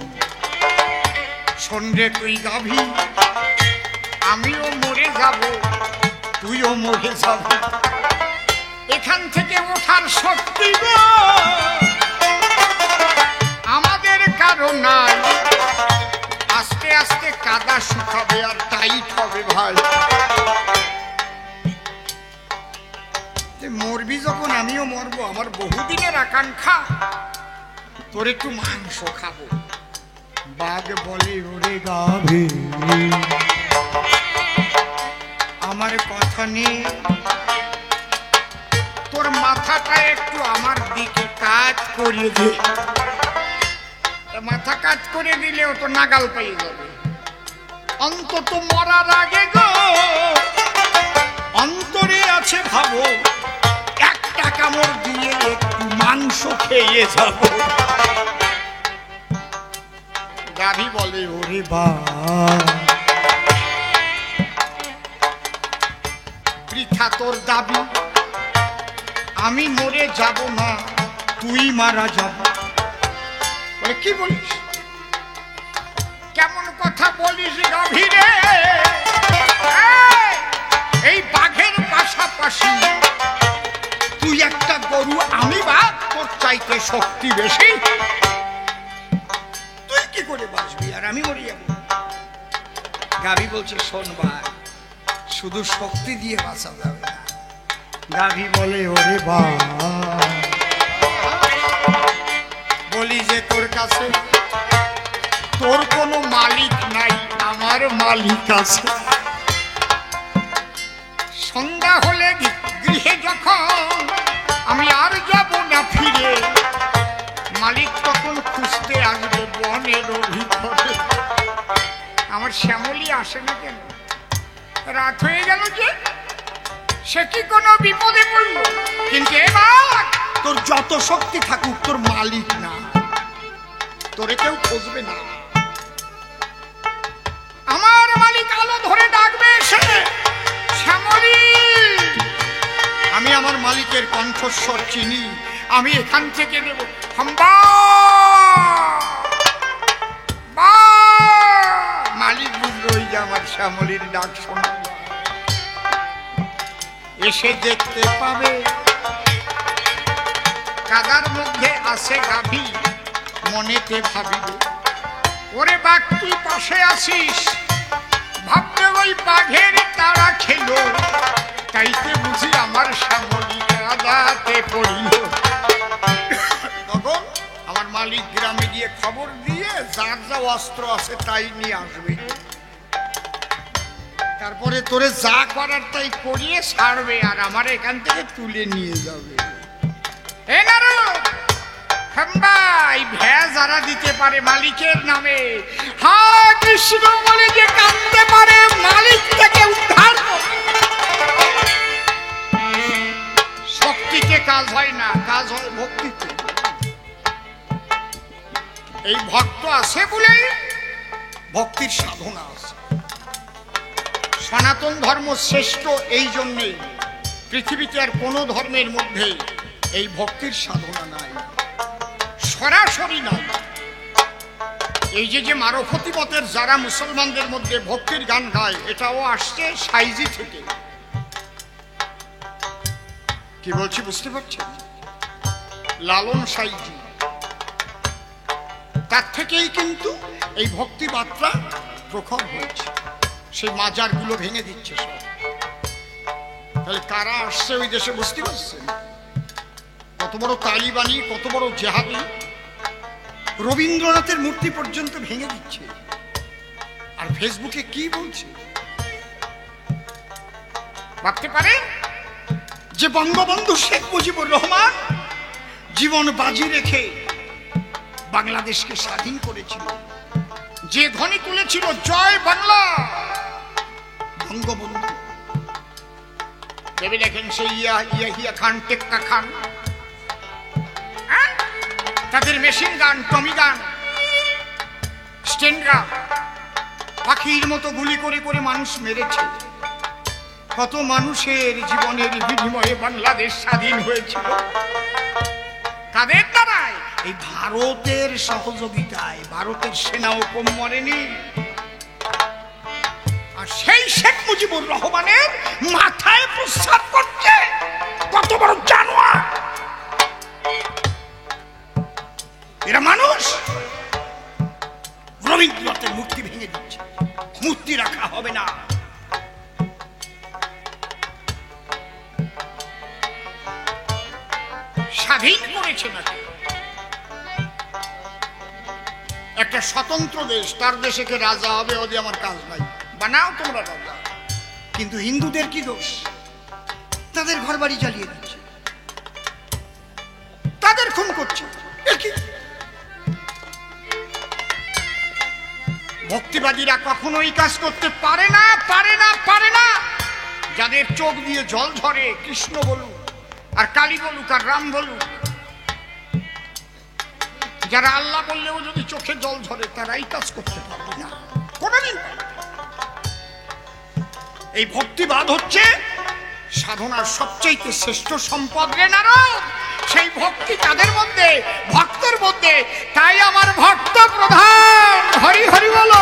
A: শোন রে তুই গাভী, আমিও মরে যাব, তুইও মরে যাব। এখান থেকে ওঠার শক্তি আমাদের কারো নাই। আস্তে আস্তে কাদা শুকাবে আর টাইট হবে ভাই। মরবি যখন আমিও মরবো, আমার বহুদিনের আকাঙ্ক্ষা তোর একটু মাংস খাবো। বাঘ বলে, ওরে গাভী আমার কথা নেই, তোর মাথাটা একটু আমার দিকে কাজ করিয়ে দে। ডাকাত করে দিলেও তো নাগাল পেয়ে যাবে। অন্তত মরার আগে গো অন্তরে আছে ভাবো, একটা কামড় দিয়ে একটু মাংস খেয়ে যাব। গাভী বলে ওরে বৃথা তোর দাবি, আমি মরে যাব না, তুই মারা যাব। বলে কি বলিস, কেমন কথা বলিস গাভী রে? এই বাঘের পাশাপাশি তুই একটা গরু, আমি বাঘ, তোর চাইতে শক্তি বেশি, তুই কি করে বাঁচবি আর আমি মরে যাব? গাভী বলছে শোন বাঘ, শুধু শক্তি দিয়ে বাঁচা যাবে না। গাভী বলে ওরে বলি যে তোর কাছে তোর কোনো মালিক নাই, আমার মালিক আছে। সন্ধ্যা হলে গৃহে যখন আমি আর যাব না ফিরে, মালিক তখন খুঁজতে আসবে বনের ভিতরে। আমার শ্যামলী আসে না কেন? রাত হয়ে গেল যে, সে কি কোনো বিপদে পড়ল? কিন্তু এবার তোর যত শক্তি থাকুক, তোর মালিক না, তোরে কেউ খুঁজবে না। আমার মালিক আলো ধরে ডাকবে এসে, শ্যামলী। আমি আমার মালিকের কণ্ঠস্বর চিনি, আমি এখান থেকে নেব হাম্বা। মালিক বুঝলো ওই যে আমার শ্যামলীর ডাক শোনা, এসে দেখতে পাবে কাদার মধ্যে আছে গাভী। মনেতে ভাবিবে ওরে বাঘ তুই পাশে আসিস, ভাববে ওই বাঘের তারা খেলো, তাইতে বুঝি আমার শ্যামলী কাদাতে পড়িল। তখন আমার মালিক গ্রামে গিয়ে খবর দিয়ে যার যা অস্ত্র আছে তাই নিয়ে আসবে, তারপরে তোরে যা করার তাই করিয়ে ছাড়বে, আর আমার এখান থেকে তুলে নিয়ে যাবে। এ নারু যারা দিতে পারে মালিকের নামে, হা কৃষ্ণ বলে যে কাঁদতে পারে, মালিক থেকে উদ্ধার করে। শক্তিতে কাজ হয় না, কাজ হয় ভক্তিতে। এই ভক্ত আছে বলে ভক্তির সাধনা আছে। সনাতন ধর্ম শ্রেষ্ঠ এই জন্যেই, পৃথিবীতে আর কোনো ধর্মের মধ্যে এই ভক্তির সাধনা নাই, সরাসরি নাই। এই যে মারফতি মতের যারা মুসলমানদের মধ্যে ভক্তির গান গায়, এটাও আসছে সাইজি থেকে। কি বলছি বুঝতে পারছেন? লালন সাইজি, তার থেকেই কিন্তু এই ভক্তি মাত্রা প্রখর হয়েছে। সেই মাজারগুলো ভেঙে দিচ্ছে সব। তাহলে কারা আসছে ওই দেশে বুঝতে পারছেন? কত বড় তালিবানি, কত বড় জেহাদি, রবীন্দ্রনাথের মূর্তি পর্যন্ত ভেঙে দিচ্ছে। আর ফেসবুকে কি বলছে ভাবতে পারে যে বঙ্গবন্ধু শেখ মুজিবুর রহমান জীবন বাজি রেখে বাংলাদেশকে স্বাধীন করেছিল, যে ধ্বনি তুলেছিল জয় বাংলা, বঙ্গবন্ধু। ভেবে দেখেন সেই ইয়াহিয়া খান, টেক্কা খান, তাদের মেশিন গান, টমি গান, স্টেনরা পাখির মতো গুলি করে করে মানুষ মেরেছে। কত মানুষের জীবনের বিনিময়ে বাংলাদেশ স্বাধীন হয়েছিল তাদের দ্বারাই, এই ভারতের সহযোগিতায়। ভারতের সেনাও কম মরেনি। আর সেই শেখ মুজিবুর রহমানের মাথায় প্রস্রাব করছে কত বড় জানোয়ার! এরা মানুষ। রবীন্দ্রনাথের মূর্তি ভেঙে দিচ্ছে, মূর্তি রাখা হবে না। স্বাধীন করেছে নাকি? একটা স্বতন্ত্র দেশ, তার দেশে কে রাজা হবে ওদের আমার কাজ নাই, বানাও তোমরা রাজা। কিন্তু হিন্দুদের কি দোষ? তাদের ঘর বাড়ি জ্বালিয়ে দিচ্ছে, তাদের খুন করছে। ভক্তিবাদীরা কখনো এই কাজ করতে পারে না, পারে না, পারে না। যাদের চোখ দিয়ে জল ঝরে, কৃষ্ণ বলুক আর কালী বলুক আর রাম বলুক, যারা আল্লাহ বললেও যদি চোখে জল ঝরে, তারা এই কাজ করতে পারবে না কোনদিন। এই ভক্তিবাদ হচ্ছে সাধনার সবচেয়ে শ্রেষ্ঠ সম্পদ রে নারদ। সেই ভক্তি তাদের মধ্যে, ভক্তের মধ্যে। তাই আমার ভক্ত প্রধান, হরি হরি বলো।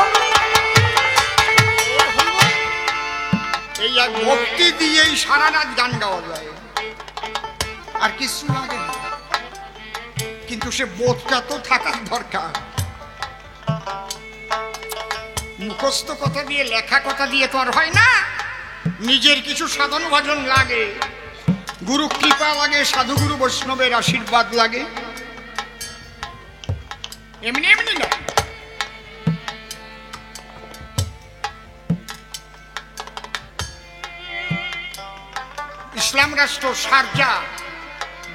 A: এই এক ভক্তি দিয়েই সারা রাত গান গাওয়া যায়, আর কিছু লাগে না। কিন্তু সে বোধটা তো থাকার দরকার। মুখস্থ কথা দিয়ে, লেখা কথা দিয়ে তো আর হয় না। নিজের কিছু সাধন ভজন লাগে, গুরু কৃপা লাগে, সাধুগুরু বৈষ্ণবের আশীর্বাদ লাগে, এমনি এমনি না। ইসলাম রাষ্ট্র শারজা,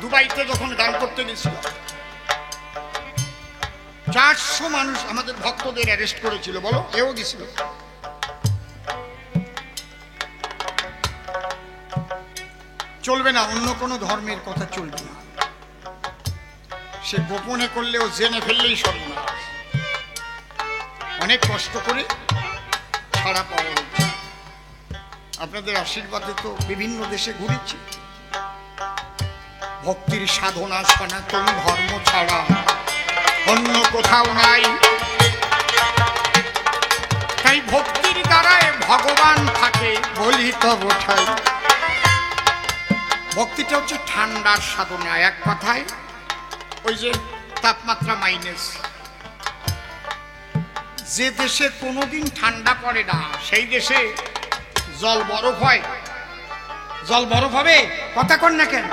A: দুবাইতে যখন গান করতে গেছিল, 400 মানুষ আমাদের ভক্তদের অ্যারেস্ট করেছিল। বলো, এও গেছিল। চলবে না, অন্য কোনো ধর্মের কথা চলবে না। সে গোপনে করলেও জেনে ফেললেই সর্বনাশ। অনেক কষ্ট করে ছাড়া পাওয়া হয়েছে। আপনাদের আশীর্বাদে তো বিভিন্ন দেশে ঘুরেছি। ভক্তির সাধনা সনাতন ধর্ম ছাড়া অন্য কোথাও নাই। তাই ভক্তির দ্বারায় ভগবান থাকে বলি তো বোঝাই। ভক্তিটা হচ্ছে ঠান্ডার সাধনা। এক কথায় ওই যে তাপমাত্রা মাইনাস, যে দেশে কোনোদিন ঠান্ডা পড়ে না, সেই দেশে জল বরফ হয়। জল বরফ হবে, কথা কন না কেন?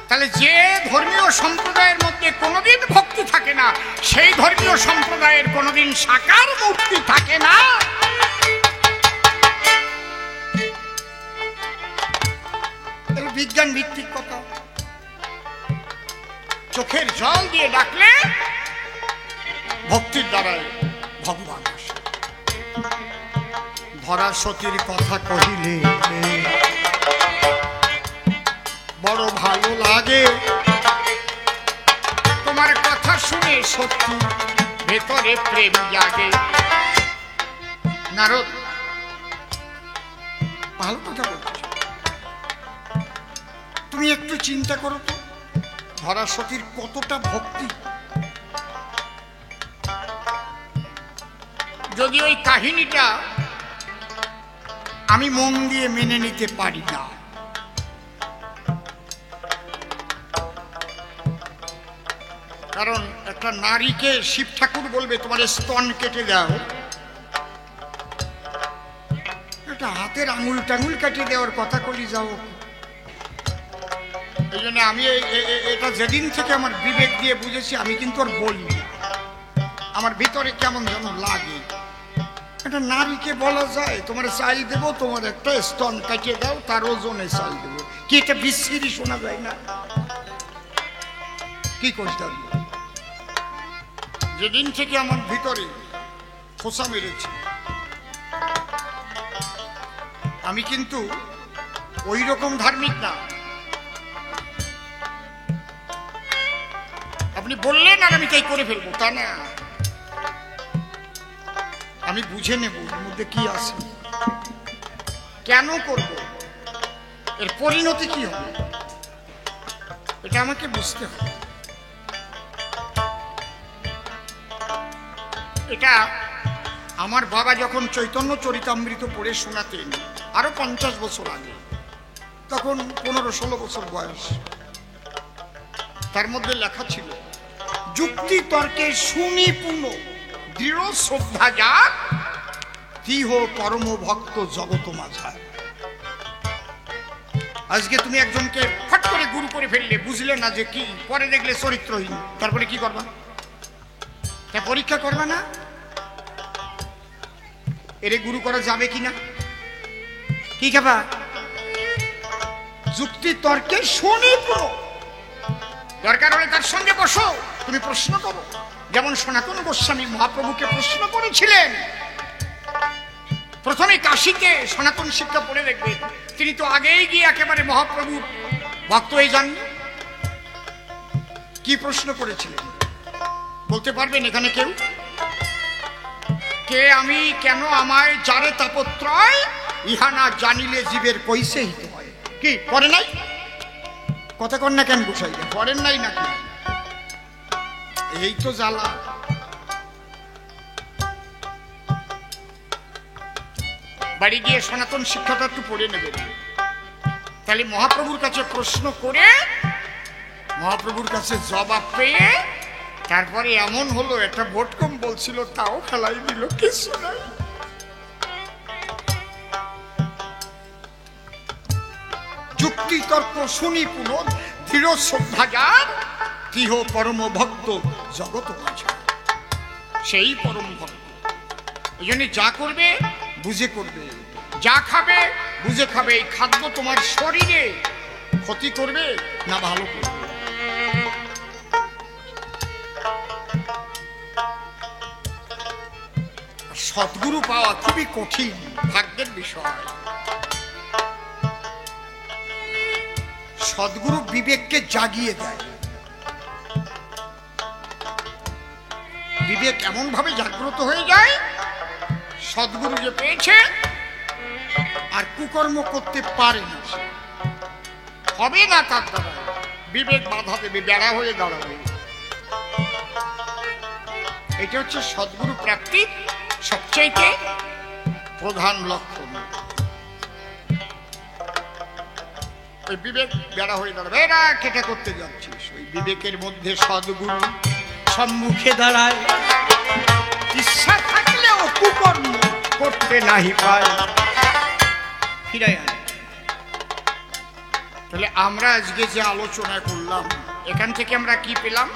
A: তাহলে যে ধর্মীয় সম্প্রদায়ের মধ্যে কোনোদিন ভক্তি থাকে না, সেই ধর্মীয় সম্প্রদায়ের কোনোদিন সাকার মূর্তি থাকে না। বিজ্ঞান ভিত্তিক কথা। চোখের জল দিয়ে ডাকলে ভক্তির দ্বারায় ভগবান আসে। ধরা সতীর কথা কহিলে বড় ভালো লাগে, তোমার কথা শুনে সত্যি ভেতরে প্রেম জাগে। নারদ ভালো কথা বলছো। তুমি একটু চিন্তা করো তো, ধরা সতীর কতটা ভক্তি। যদি ওই কাহিনীটা আমি মন দিয়ে মেনে নিতে পারি না, কারণ একটা নারীকে শিব ঠাকুর বলবে তোমার স্তন কেটে দাও, একটা হাতের আঙুল টাঙুল কেটে দেওয়ার কথা কলি যাও। এই জন্য আমি এটা যেদিন থেকে আমার বিবেক দিয়ে বুঝেছি, আমি কিন্তু আর বলি না। আমার ভিতরে কেমন যেন লাগে। একটা নারীকে বলা যায় তোমার চাল দেবো, তোমার একটা স্তন কাটিয়ে দাও, তার ওজনে চাল দেবো। কি এটা বিশ্রী শোনা যায় না? কি কষ্ট। যেদিন থেকে আমার ভিতরে খোসা মেরেছে, আমি কিন্তু ওই রকম ধার্মিক না। আপনি বললেন আর আমি তাই করে ফেলবো তা না। আমি বুঝে নেব এর মধ্যে কি আছে, কেন করব, এর পরিণতি কি হবে, এটা আমাকে বুঝতে হবে। এটা আমার বাবা যখন চৈতন্য চরিতামৃত পড়ে শোনাতেন আরো 50 বছর আগে, তখন 15-16 বছর বয়স, তার মধ্যে লেখা ছিল যুক্তি তর্কে সুনিপুণ দৃঢ় শ্রদ্ধা যার, তিহ পরম ভক্ত জগত মাঝার। আজকে তুমি একজনকে ফট করে গুরু করে ফেললে, বুঝলে না যে কি, পরে দেখলে চরিত্রহীন, তারপরে কি করবা? তা পরীক্ষা করবা না এরে গুরু করা যাবে কিনা? কি খাবা? যুক্তি তর্কে সুনিপুণ, দরকার হলে তার সঙ্গে বসো, তুমি প্রশ্ন করো, যেমন সনাতন গোস্বামী মহাপ্রভুকে প্রশ্ন করেছিলেন। প্রথমে কাশীতে সনাতন শিক্ষা পড়ে দেখবেন, তিনি তো আগেই গিয়ে একেবারে মহাপ্রভু ভক্ত হয়ে যান। কি প্রশ্ন করেছিলেন বলতে পারবেন এখানে কেউ? কে আমি, কেন আমায়, যারে তাপত্রয়, ইহা না জানিলে জীবের কইসে হিত হয়। কি করে নাই? কথা কন না কেন গোসাই, করেন নাই নাকি? এই তো জ্বালা। বাড়ি গিয়ে সনাতন শিক্ষাটা একটু পড়ে নেবেন, তাহলে মহাপ্রভুর কাছে প্রশ্ন করে মহাপ্রভুর কাছে জবাব পেয়ে তারপরে এমন হলো, একটা ভোট কম বলছিল তাও খেলাই দিল, কিছু নাই। যুক্তি তর্ক শুনি পুনঃ দৃঢ় শ্রদ্ধা যার, তিহ পরম ভক্ত জগৎ মাঝে, সেই পরম ভক্ত। এই জন্য যা করবে বুঝে করবে, যা খাবে বুঝে খাবে। এই খাদ্য তোমার শরীরে ক্ষতি করবে না ভালো করবে। সদ্গুরু পাওয়া খুবই কঠিন, ভাগ্যের বিষয়। সদ্গুরু বিবেককে জাগিয়ে দেয়। বিবেক এমন ভাবে জাগ্রত হয়ে যায়, সদ্গুরু যে পেয়েছে আর কুকর্ম করতে পারে না, হবে না তার দ্বারা। বিবেক বাধা দেবে, বেড়া হয়ে দাঁড়াবে। এটা হচ্ছে সদ্গুরু প্রাপ্তির সবচাইতে প্রধান লক্ষণ। ওই বিবেক বেড়া হয়ে দাঁড়াবে। এরা কেটে করতে যাচ্ছিস, ওই বিবেকের মধ্যে সদ্গুরু সম্মুখে দাঁড়ায়, ইচ্ছা থাকলেও কুকর্ম করতে নাহি পায়, ফিরাই আনে। তাহলে আমরা আজকে যে আলোচনা করলাম, এখান থেকে আমরা কি পেলাম?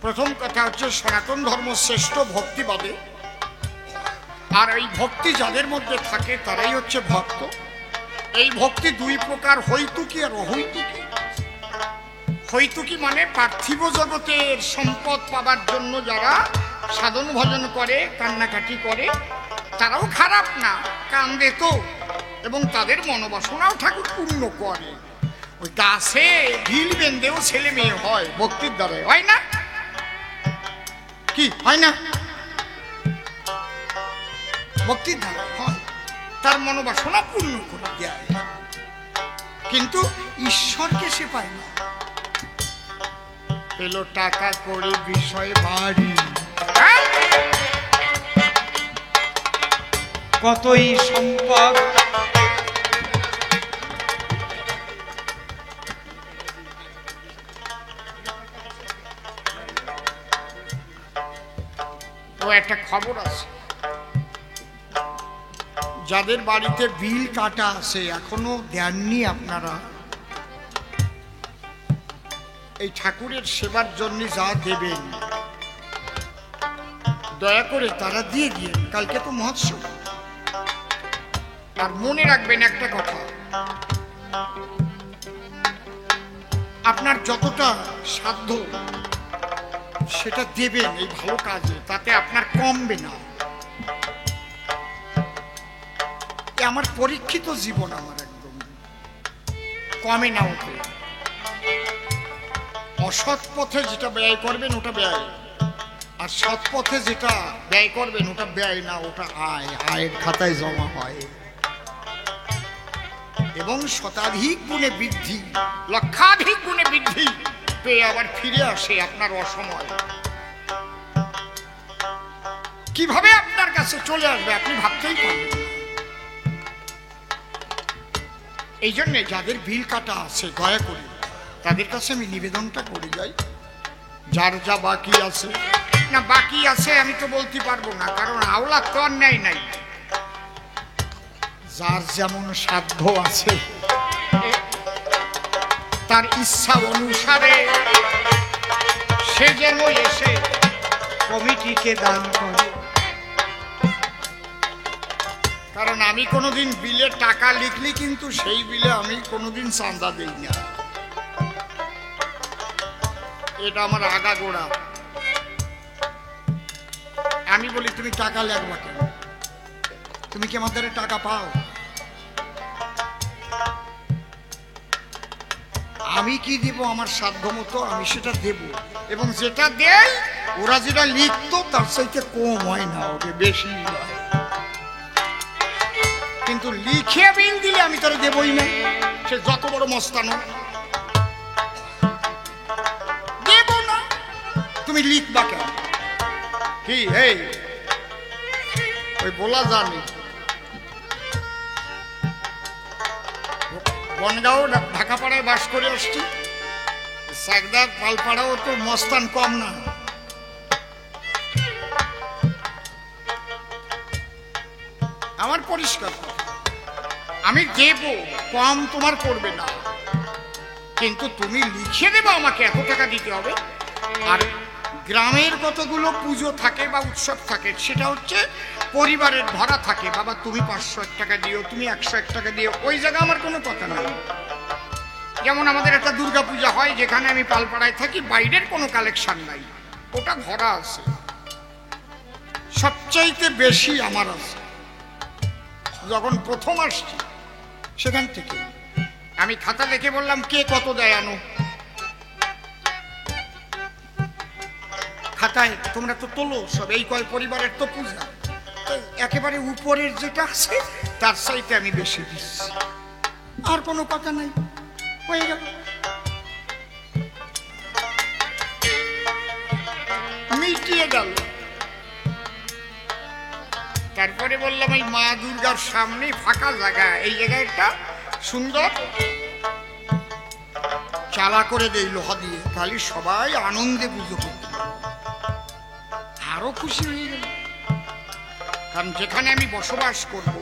A: প্রথম কথা হচ্ছে সনাতন ধর্ম শ্রেষ্ঠ ভক্তিবাদে, আর এই ভক্তি যাদের মধ্যে থাকে তারাই হচ্ছে ভক্ত। এই ভক্তি দুই প্রকার, হৈতুকী আর অহৈতুকী। হৈতুকী মানে পার্থিব জগতের সম্পদ পাবার জন্য যারা সাধন ভজন করে, কান্নাকাটি করে, তারাও খারাপ না, কান্দে তো, এবং তাদের মনোবাসনাও ঠাকুর পূর্ণ করে। ওই গাছে ঢিল বেঁধেও ছেলে মেয়ে হয় ভক্তির দ্বারা, হয় না? কি হয় না? ভক্তির দ্বারা হয়, তার মনোবাসনা পূর্ণ করে দেয়, কিন্তু ঈশ্বরকে সে পায় না। পেল টাকা করে বিষয় বাড়ি, কতই সম্পদ, তো একটা খবর আছে, যাদের বাড়িতে বিল কাটা আছে এখনো দেননি আপনারা, এই ঠাকুরের সেবার জন্য যা দেবেন দয়া করে তারা দিয়ে দিন, কালকে তো মহোৎসব। আর মনে রাখবেন একটা কথা, আপনার যতটা সাধ্য সেটা দেবেন এই ভালো কাজে, তাতে আপনার কমবে না। আমার পরীক্ষিত জীবন, আমার একদম কমে না ওঠে। অসৎ পথে যেটা ব্যয় করবেন ওটা ব্যয়, আর সৎ পথে যেটা ব্যয় করবেন ওটা ব্যয় না, ওটা আয়, আয়ের খাতায় জমা হয় এবং শতাধিক গুণে বৃদ্ধি, লক্ষাধিক গুণে বৃদ্ধি পেয়ে আবার ফিরে আসে আপনার অসময়। কিভাবে আপনার কাছে চলে আসবে আপনি ভাবতেই পারবেন। এই জন্যে যাদের বিল কাটা আছে দয়া করে তাদের কাছে আমি নিবেদনটা করে যাই, যার যা বাকি আছে, না বাকি আছে আমি তো বলতে পারবো না, কারণ আওলাদ তো অন্যায় নাই, যার যেমন সাধ্য আছে তার ইচ্ছা অনুসারে সে যেন এসে কমিটিকে দান করে। কারণ আমি কোনোদিন বিলে টাকা লিখলি কিন্তু সেই বিলে আমি কোনোদিন চাঁদা দেই না, এটা আমার আগাগোড়া। আমি বলি তুমি টাকা লেখবা কেন? তুমি কি আমার দ্বারা টাকা পাও? আমি কি দেব আমার সাধ্য মতো আমি সেটা দেব, এবং যেটা দেয় ওরা যেটা লিখতো তার চাইতে কম হয় না, ওকে বেশি হয়। কিন্তু লিখে বিল দিলে আমি তোর দেবই না, সে যত বড় মস্তানো দেব না। তুমি লিখবা কেন? কি এই ওই বলা জানি বনগাঁও ঢাকাপাড়ায় বাস করে আসছি, সাগদার পালপাড়াও তো মস্তান কম না। আমার পরিষ্কার আমি দেব, কম তোমার করবে না, কিন্তু তুমি লিখে দেবে আমাকে এত টাকা দিতে হবে। আর গ্রামের কতগুলো পুজো থাকে বা উৎসব থাকে, সেটা হচ্ছে পরিবারের ধরা থাকে, বাবা তুমি 501 টাকা দিও, তুমি 101 টাকা দিও, ওই জায়গায় আমার কোনো কথা নাই। যেমন আমাদের একটা দুর্গা পূজা হয় যেখানে আমি পালপাড়ায় থাকি, বাইরের কোনো কালেকশন নাই, ওটা ধরা আছে। সবচাইতে বেশি আমার আছে যখন প্রথম আসছি সেখান থেকে। আমি খাতা দেখে বললাম কে কত দেয় আনো, খাতায় তোমরা তো তোলো সব, এই কয় পরিবারের তো পূজা, একেবারে উপরের যেটা আছে তার চাইতে আমি বেশি দিচ্ছি, আর কোনো কথা নাই, হয়ে গেল, মিটিয়ে গেল। তারপরে বললাম এই মা দুর্গার সামনে ফাঁকা জায়গা, এই জায়গায় একটা সুন্দর চালা করে দেই লোহা দিয়ে, খালি সবাই আনন্দে পুজো করতে, আরো খুশি হয়ে গেল। কারণ যেখানে আমি বসবাস করব,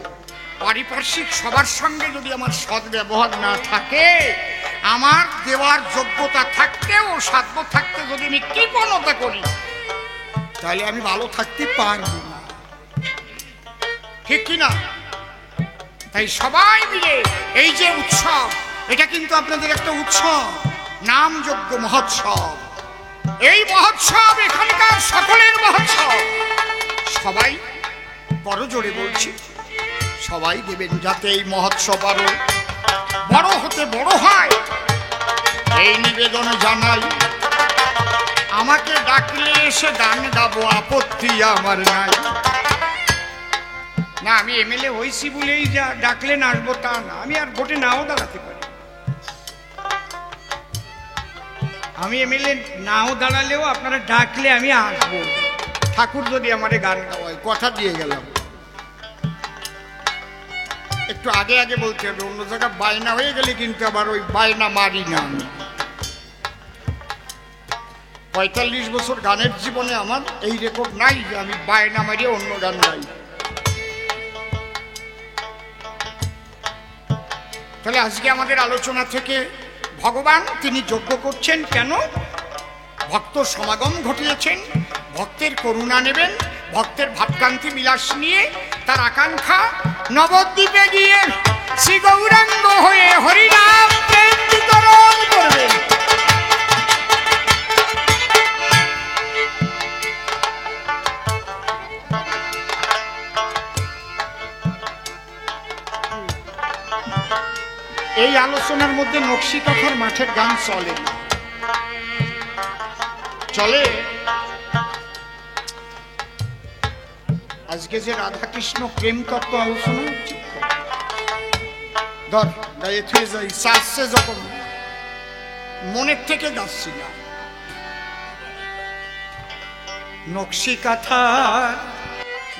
A: পারিপার্শ্বিক সবার সঙ্গে যদি আমার সৎ ব্যবহার না থাকে, আমার দেওয়ার যোগ্যতা থাকতেও সাধ্য থাকতে যদি আমি কৃপণতা করি, তাহলে আমি ভালো থাকতে পারবো না, ঠিক কিনা? তাই সবাই মিলে এই যে উৎসব, এটা কিন্তু আপনাদের একটা উৎসব, নামযোগ্য মহোৎসব। এই মহোৎসব এখানকার সকলের মহোৎসব, সবাই বড় জোরে বলছি, সবাই দেবেন যাতে এই মহোৎসব আরো বড় হতে বড় হয়, এই নিবেদন জানাই। আমাকে ডাকলে এসে গান গাবো, আপত্তি আমার নাই। না আমি এমএলএ হয়েছি বলেই যা ডাকলে না আসবো তা না, আমি আর ভোটে নাও দাঁড়াতে পারি। আমি এমএলএ নাও দাঁড়ালেও আপনারা ডাকলে আমি আসবো, ঠাকুর যদি আমারে গান গাওয়ায়, কথা দিয়ে গেলাম। একটু আগে আগে বলতে হবে, অন্য জায়গায় বায়না হয়ে গেলে কিন্তু আবার ওই বায়না মারি না। আমি 45 বছর গানের জীবনে আমার এই রেকর্ড নাই যে আমি বায়না মারিয়ে অন্য গান গাই। তাহলে আজকে আমাদের আলোচনা থেকে ভগবান তিনি যজ্ঞ করছেন কেন? ভক্ত সমাগম ঘটিয়েছেন, ভক্তের করুণা নেবেন, ভক্তের ভাবকান্তি বিলাস নিয়ে তার আকাঙ্ক্ষা নবদ্বীপে গিয়ে শ্রী গৌরাঙ্গ হয়ে হরিনাম প্রেম বিতরণ করবেন। এই আলোচনার মধ্যে নকশি কথার মাঠের গান চলে না, চলে আজকে যে রাধা কৃষ্ণ প্রেম তত্ত্ব আলোচনা হচ্ছে, ধর গায়ে থুয়ে যাই চাচ্ছে যখন মনের থেকে যাচ্ছি না, নকশি কাথার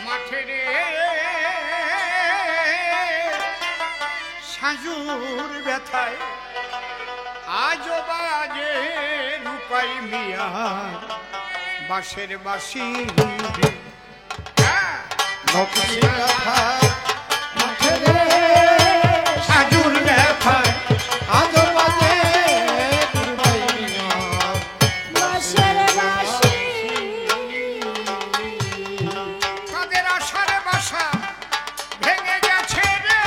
A: মাঠে রে সাজুর ব্যথায় আজো বাজে রূপাই মিয়া বাঁশের বাঁশি, সাজুর ব্যথায়
C: আজো বাজে রূপাই মিয়া
D: বাঁশের বাঁশি,
A: তাদের আশার বাসা ভেঙে গেছে রে।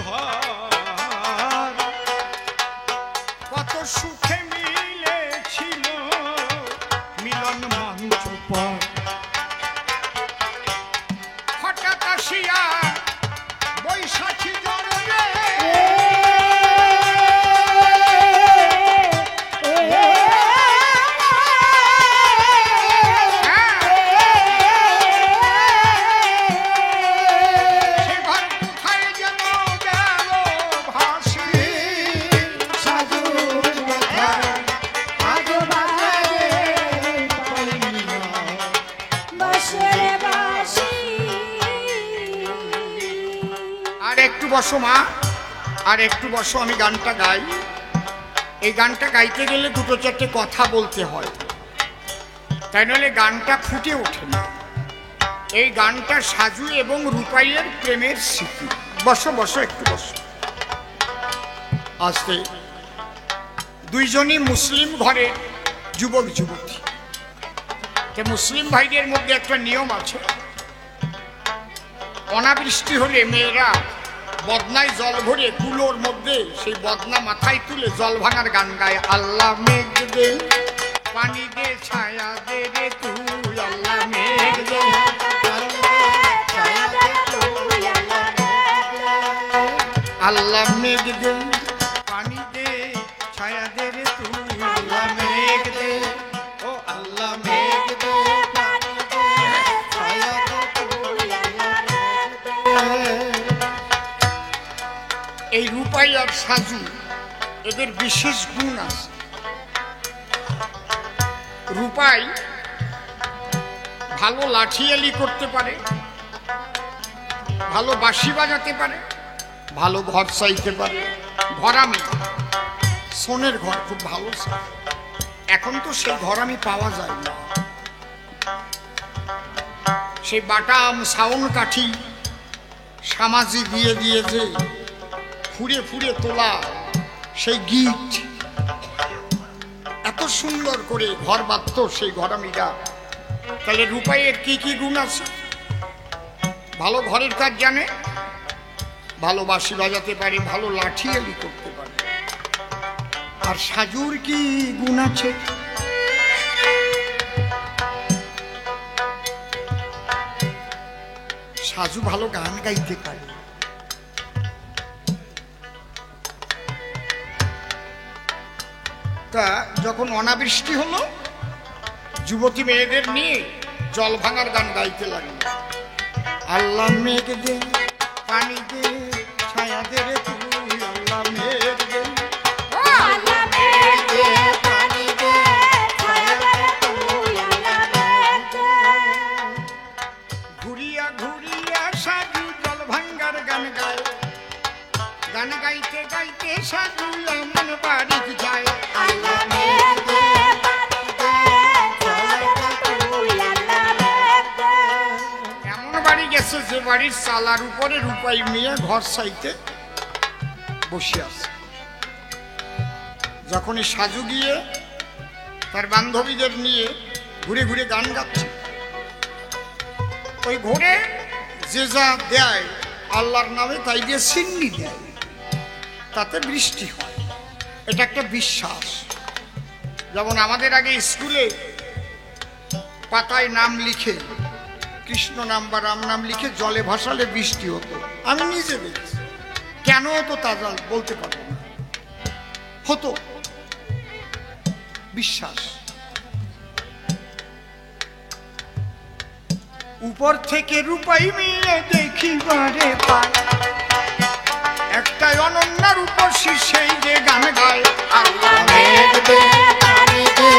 B: ঘর
A: কত
B: সুখে মিলেছিল মিলন মঞ্চ পর
A: হঠাৎ আসিয়া বৈশাখী জনরে সে ঘর কোথায় যেন গেল ভাসি আর একটু বসো মা, আর একটু বসো, আমি গানটা গাই। এই গানটা গাইতে গেলে দুটো চারটে কথা বলতে হয়, তাই নইলে গানটা ফুটে ওঠে না। এই গানটা সাজু এবং রূপাইয়ের প্রেমের স্মৃতি। বসো বসো, একটু বসো। আজকে দুইজনই মুসলিম ঘরের যুবক যুবতী। মুসলিম ভাইদের মধ্যে একটা নিয়ম আছে, অনাবৃষ্টি হলে মেয়েরা বদনায় জল ভরে কুলোর মধ্যে সেই বদনা মাথায় তুলে জল ভাঙার গান গায়। আল্লাহ মেঘ দে পানি দে ছায়া দে রে তুই, আল্লাহ মেঘ দে আল্লাহ মেঘ দে পানি দে ছায়া দে রে তুই, আল্লাহ মেঘ দে ও আল্লাহ মেঘ দে। এই রূপাই আর সাজু এদের বিশেষ গুণ আছে। রূপাই ভালো লাঠিয়ালি করতে পারে, ভালো বাঁশি বাজাতে পারে, ভালো ঘর সাইতে পারে। ঘরামি সোনের ঘর খুব ভালো সাই। এখন তো সেই ঘরামি পাওয়া যায় না। সেই বাটাম সাউন কাঠি সামাজি দিয়ে দিয়ে যে ফুড়ে ফুড়ে তোলা সেই গিট এত সুন্দর করে ঘর বাঁধত সেই ঘরামিটা। তাহলে রূপাইয়ের কি কি গুণ আছে? ভালো ঘরের কাজ জানে, ভালো বাঁশি বাজাতে পারে, ভালো লাঠিয়ালি করতে পারে। আর সাজুর কি গুণ আছে? সাজু ভালো গান গাইতে পারে। তা যখন অনাবৃষ্টি হলো, যুবতী মেয়েদের নিয়ে জল ভাঙার গান গাইতে লাগলো। আল্লাহ মেঘ দে পানি দে ছায়া দে রে তুই, আল্লাহ মেঘ দে ঘুরিয়া ঘুরিয়া সাজু জল ভাঙ্গার গান গায়। গান গাইতে গাইতে সাজু এমন বাড়ি যায়। এমন বাড়ি গেছে যে বাড়ির চালার উপরে রূপাই মেয়ে ঘর সাইতে বসে আছে। যখনই সাজু গিয়ে তার বান্ধবীদের নিয়ে ঘুরে ঘুরে গান গাচ্ছে, ওই ঘুরে যে যা দেয় আল্লাহর নামে তাই দিয়ে সিন্নি দেয়, তাতে বৃষ্টি হয়। এটা একটা বিশ্বাস। যেমন আমাদের আগে স্কুলে পাতায় নাম লিখে, কৃষ্ণ নাম বা রাম নাম লিখে জলে ভাসালে বৃষ্টি হতো। আমি নিজে দেখছি। কেন হতো তা বলতে পারবো না, হতো বিশ্বাস। উপর থেকে রূপাই মেয়ে দেখিবারে পায়, একটা অনন্য রূপসী সেই যে গান গায়। আল্লাহ মেঘ দে পানি দে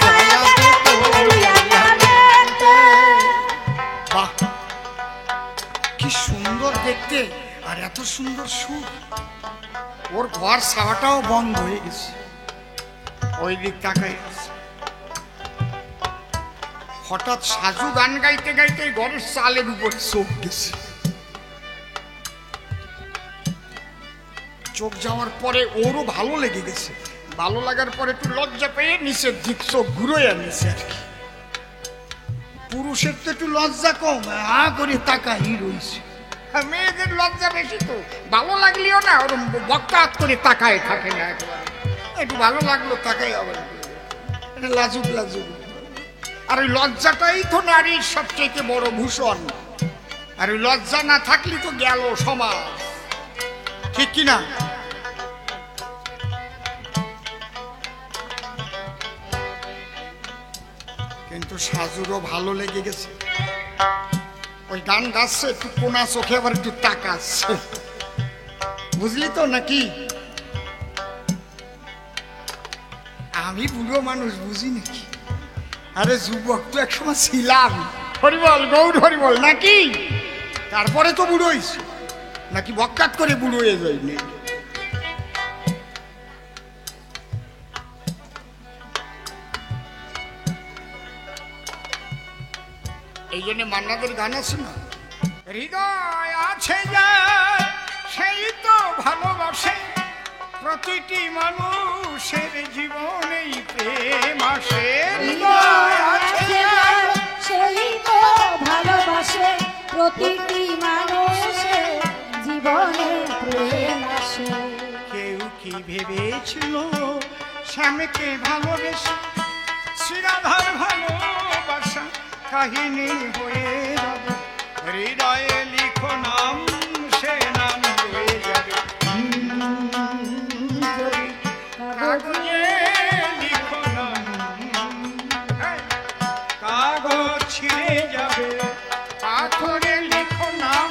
A: ছায়া দে তুই, আল্লাহ মেঘ দে। বাহ, কি সুন্দর দেখতে আর এত সুন্দর সুর। ওর ঘর ছাওয়াটাও বন্ধ হয়ে গেছে, ওই দিক তাকাই। হঠাৎ সাজু গান গাইতে গাইতে ঘরের চালের উপর চোখ গেছে। চোখ যাওয়ার পরে ওরও ভালো লেগে গেছে। ভালো লাগার পরে একটু লজ্জা পেয়ে নিচের দিক চোখ ঘুরে আনিছে আর কি। পুরুষের তো একটু লজ্জা কম, করে তাকাই রয়েছে। মেয়েদের লজ্জা বেশি তো, ভালো লাগলেও না ওরম বক্কাত করে তাকায় থাকে না একেবারে। একটু ভালো লাগলো তাকায় আবার এটা লাজুক লাজুক। আর ওই লজ্জাটাই তো নারীর সবচেয়ে বড় ভূষণ। আর ওই লজ্জা না থাকলে তো গেল সমাজ, ঠিক কিনা? কিন্তু সাজুরও ভালো লেগে গেছে, ওই গান গাচ্ছে একটু কোনা চোখে আবার একটু তাকাচ্ছে, বুঝলি তো নাকি? আমি বুড়ো মানুষ বুঝি নাকি? আরে যুবক তো একসময় ছিলাম, হরিবল গৌর হরিবল নাকি? তারপরে তো বুড়ো হয়েছি নাকি? বক্কাত করে বুড়ো হয়ে যায়নি। এই জন্য মান্নাদের গান আছে না, হৃদয় আছে যা সেই তো ভালোবাসে, প্রতিটি মানুষের জীবনেই প্রেম আসে। হৃদয় আছে
D: সেই তো ভালোবাসে, প্রতিটি মানুষের জীবনে প্রেম আসে।
A: কেউ কি ভেবেছিল শ্যামকে ভালোবেসে শ্রীরাধার ভালোবাসা কাহিনী হয়ে যাবে? হৃদয়ে লিখো নাম, সে নাম হয়ে যাবে। কাগজে লিখো নাম, কাগজ ছিঁড়ে যাবে। পাথরে লিখো নাম,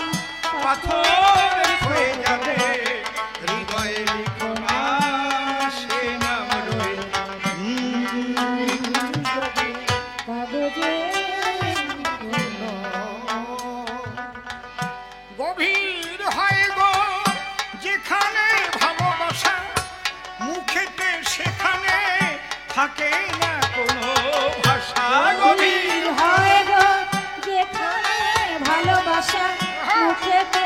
A: পাথর হয়ে যাবে। হৃদয়ে লিখো নাম, সে নাম রয়ে
D: কাগজে
A: গভীর হয় গো যেখানে ভালোবাসা, মুখেতে সেখানে থাকে না কোনো ভাষা।
D: গভীর হয় গো যেখানে ভালোবাসা, মুখেতে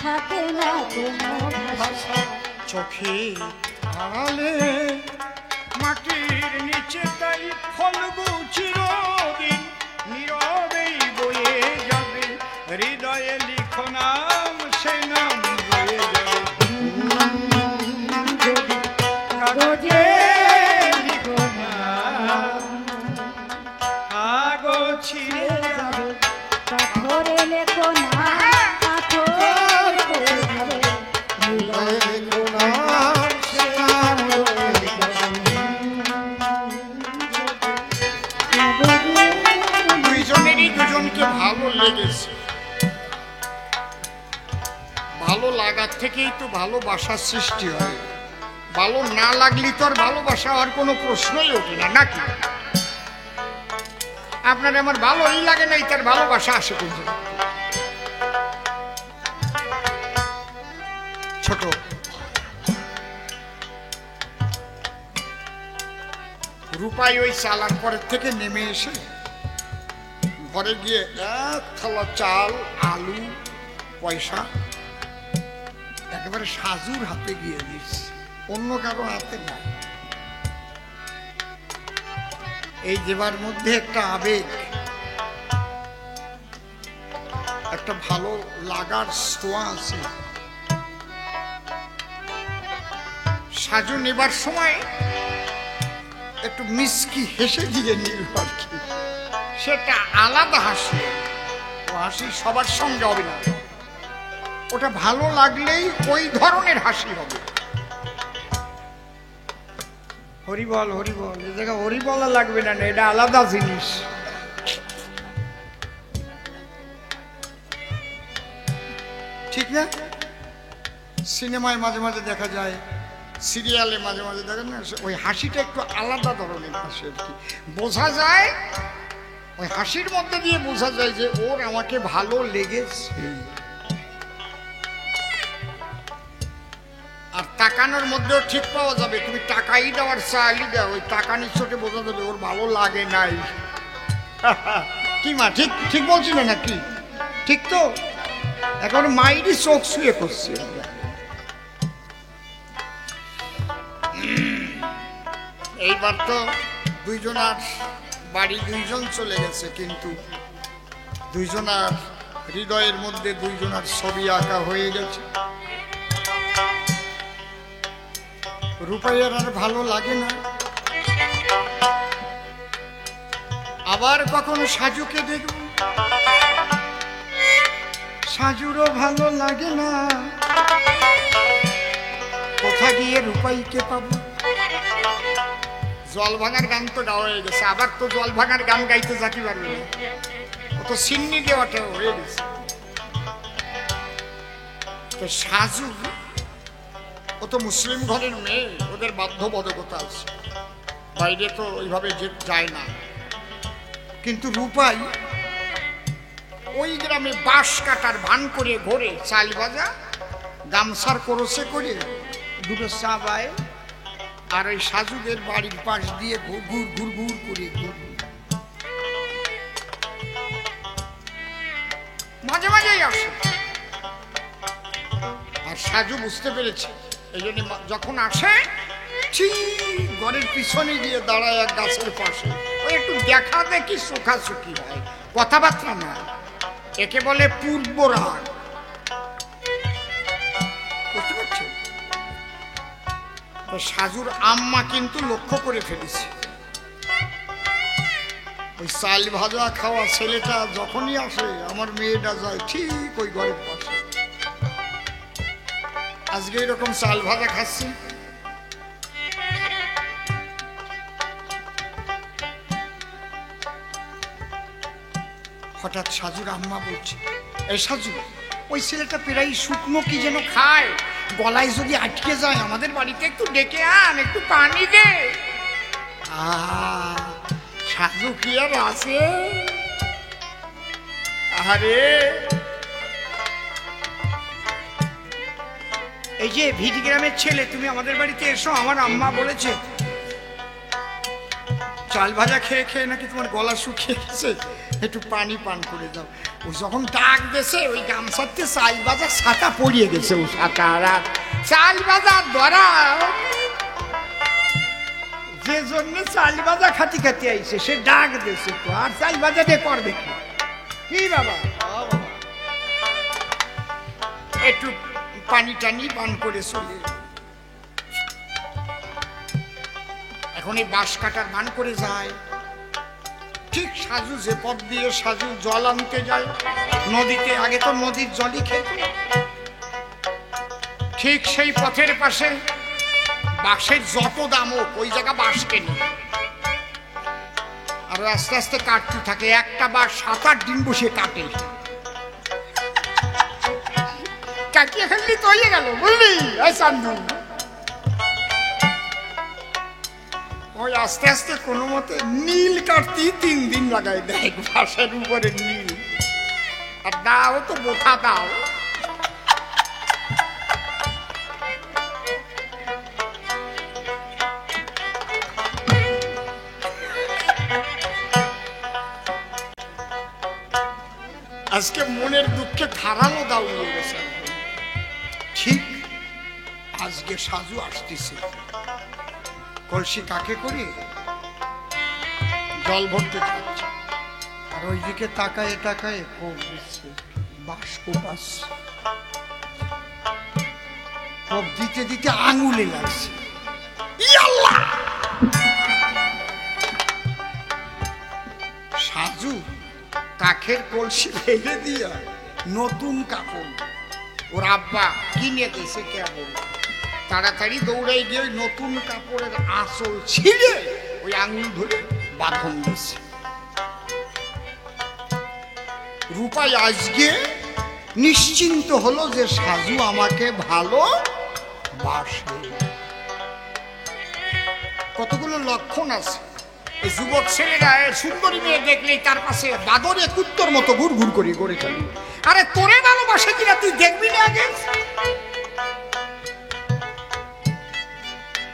D: থাকে না কোনো ভাষা।
A: চোখে আড়ালে মাটির নিচে তাই ফলগু চিরদিন নীরবেই বয়ে যাবে। হৃদয়ে লিখো নাম, সে নাম বয়ে যাবে। কাগজে লিখো নাম, কাগজ ছিঁড়ে যাবে।
D: পাথরে লেখো না, পাথর হয়ে যাবে।
A: দুইজনেরই দুজনকে ভালো লেগেছে, ভালো লাগার থেকেই তো ভালোবাসার সৃষ্টি হয়। ভালো না লাগলে তো আর ভালোবাসা আর কোনো প্রশ্নই ওঠে না, নাকি? আপনার আমার ভালোই লাগে নাই, তার ভালোবাসা আসে কোথায়? ছোট রূপাই ওই চালার পরের থেকে নেমে এসে ঘরে গিয়ে এক থালা চাল, আলু, পয়সা একেবারে সাজুর হাতে গিয়ে দিচ্ছে, অন্য কারো হাতে না। এই দেবার মধ্যে একটা আবেগ, একটা ভালো লাগার ছোঁয়া আছে। সাজু নেবার সময় একটু মিষ্টি হেসে দিয়ে নিল আর কি, সেটা আলাদা হাসি। ও হাসি সবার সঙ্গে হবে না, ওটা ভালো লাগলেই ওই ধরনের হাসি হবে। হরিবল হরিবল, এ জায়গা হরিবলা লাগবে না, এটা আলাদা জিনিস। ঠিক না? সিনেমায় মাঝে মাঝে দেখা যায়, সিরিয়ালে মাঝে মাঝে দেখেন না, ওই হাসিটা একটু আলাদা ধরনের হাসি আর কি। বোঝা যায় ওই হাসির মধ্যে দিয়ে বোঝা যায় যে ওর আমাকে ভালো লেগেছে। আর তাকানোর মধ্যেও ঠিক পাওয়া যাবে, তুমি টাকাই দেওয়ার চাইলি দাও, ওই তাকানির চোখে বোঝা যাবে ওর ভালো লাগে নাই। কি মা, ঠিক ঠিক বলছি না নাকি? ঠিক তো? এখন মাইরই চোখ শুয়ে করছি। এইবার তো দুইজনার বাড়ি দুইজন চলে গেছে, কিন্তু দুইজনার হৃদয়ের মধ্যে দুইজনের ছবি আঁকা হয়ে গেছে। রূপাইয়ের আর ভালো লাগে না। আবার কখনো সাজুকে দেখব, সাজুরও ভালো লাগে না। কোথা গিয়ে রূপাইকে পাবো? জল ভাঙার গান তো গাওয়া হয়ে গেছে, আবার তো জল ভাঙার গান গাইতে যাতে পারবে না, ও তো সিন্নি দেওয়াটা হয়ে গেছে। তো সাজু ও তো মুসলিম ঘরের মেয়ে, ওদের বাধ্যবাধকতা আছে, বাইরে তো ওইভাবে যায় না। কিন্তু রূপাই ওই গ্রামে বাঁশ কাটার ভান করে ঘোরে, চাল ভাজা গামছার করসে করে দুটো চা বায়, আর ওই সাজুদের বাড়ির পাশ দিয়ে ঘুর ঘুর ঘুর করে মাঝে মাঝেই আসে। আর সাজু বুঝতে পেরেছে, এই জন্য যখন আসে ঠিক ঘরের পিছনে গিয়ে দাঁড়ায় এক গাছের পাশে, ওই একটু দেখা দেখি সুখাসুখি হয়, কথাবার্তা না। একে বলে পূর্ব রাগ, বুঝতে পারছেন? সাজুর আম্মা কিন্তু লক্ষ্য করে ফেলেছে, ওই চাল ভাজা খাওয়া ছেলেটা যখনই আসে আমার মেয়েটা যায় ঠিক ওই ঘরের পাশে। আজকে এরকম চাল ভাজা খাচ্ছি, হঠাৎ সাজুর আম্মা বলছে, এই সাজু, ওই ছেলেটা প্রায় শুকনো কি যেন খায়, গলায় যদি আটকে যায় আমাদের বাড়িতে একটু ডেকে আন, একটু পানি দে। সাজু কি আর আছে? আরে এই যে ভিট গ্রামের ছেলে, তুমি আমাদের বাড়িতে এসো, আমার আম্মা বলেছে চাল ভাজা খেয়ে খেয়ে নাকি তোমার গলা শুকিয়ে গেছে, একটু পানি পান করে দাও। ও যখন ডাক দেছে ওই গামছাতে চাল ভাজা ছাতা পড়িয়ে গেছে, ও ছাতা আর চাল ভাজা ধরা, যে জন্য চাল ভাজা খাতি খাতি আইছে সে ডাক দেছে, তো আর চাল ভাজা দিয়ে করবে কি বাবা? একটু পানি টানি পান করে চলে। এখন এই বাঁশ কাটার মান করে যায়, ঠিক সাজু যে পথ দিয়ে সাজু জল আনতে যায় নদীতে, আগে তো নদীর জলই খেত, ঠিক সেই পথের পাশে বাঁশের যত দাম হোক ওই জায়গা বাঁশ কেনে, আর আস্তে আস্তে কাটতে থাকে। একটা বাঁশ 7-8 দিন বসে কাটে, কাটিয়ে ফেললি তো হয়ে গেল, বুঝলি? চান্দু ওই আস্তে আস্তে কোনো মতে নীল কাটতেই 3 দিন লাগাই দেয়, বাঁশের উপরে নীল। আর দাও তো বোথা দাও, আজকে মনের দুঃখে ধারালো দাও নিয়ে গেছে। ঠিক আজকে সাজু আসতেছে, কলসি কাকে করে জল ভরতে যাচ্ছে, আর ওইদিকে তাকায় তাকায় কোপ দিচ্ছে, বাঁশ কোপাস কোপ দিতে দিতে আঙুলে লাগছে। সাজু কাঠের কলসি ফেলে দিয়া নতুন কাপড় ওর আব্বা কিনে দিয়েছে কেবল, তাড়াতাড়ি দৌড়াই গিয়ে ওই নতুন কাপড়ের আঁচল ছিঁড়ে ওই আঙুল ধরে বাঁধন দিয়েছে। রূপাই আজকে নিশ্চিন্ত হলো যে সাজু আমাকে ভালো বাসে। কতগুলো লক্ষণ আছে, এই যুবক ছেলেরা সুন্দরী মেয়ে দেখলেই তার পাশে বাদরে কুত্তর মতো ঘুর ঘুর করে গড়ে চলে। আরে তোরে ভালোবাসে কিনা তুই দেখবি না আগে?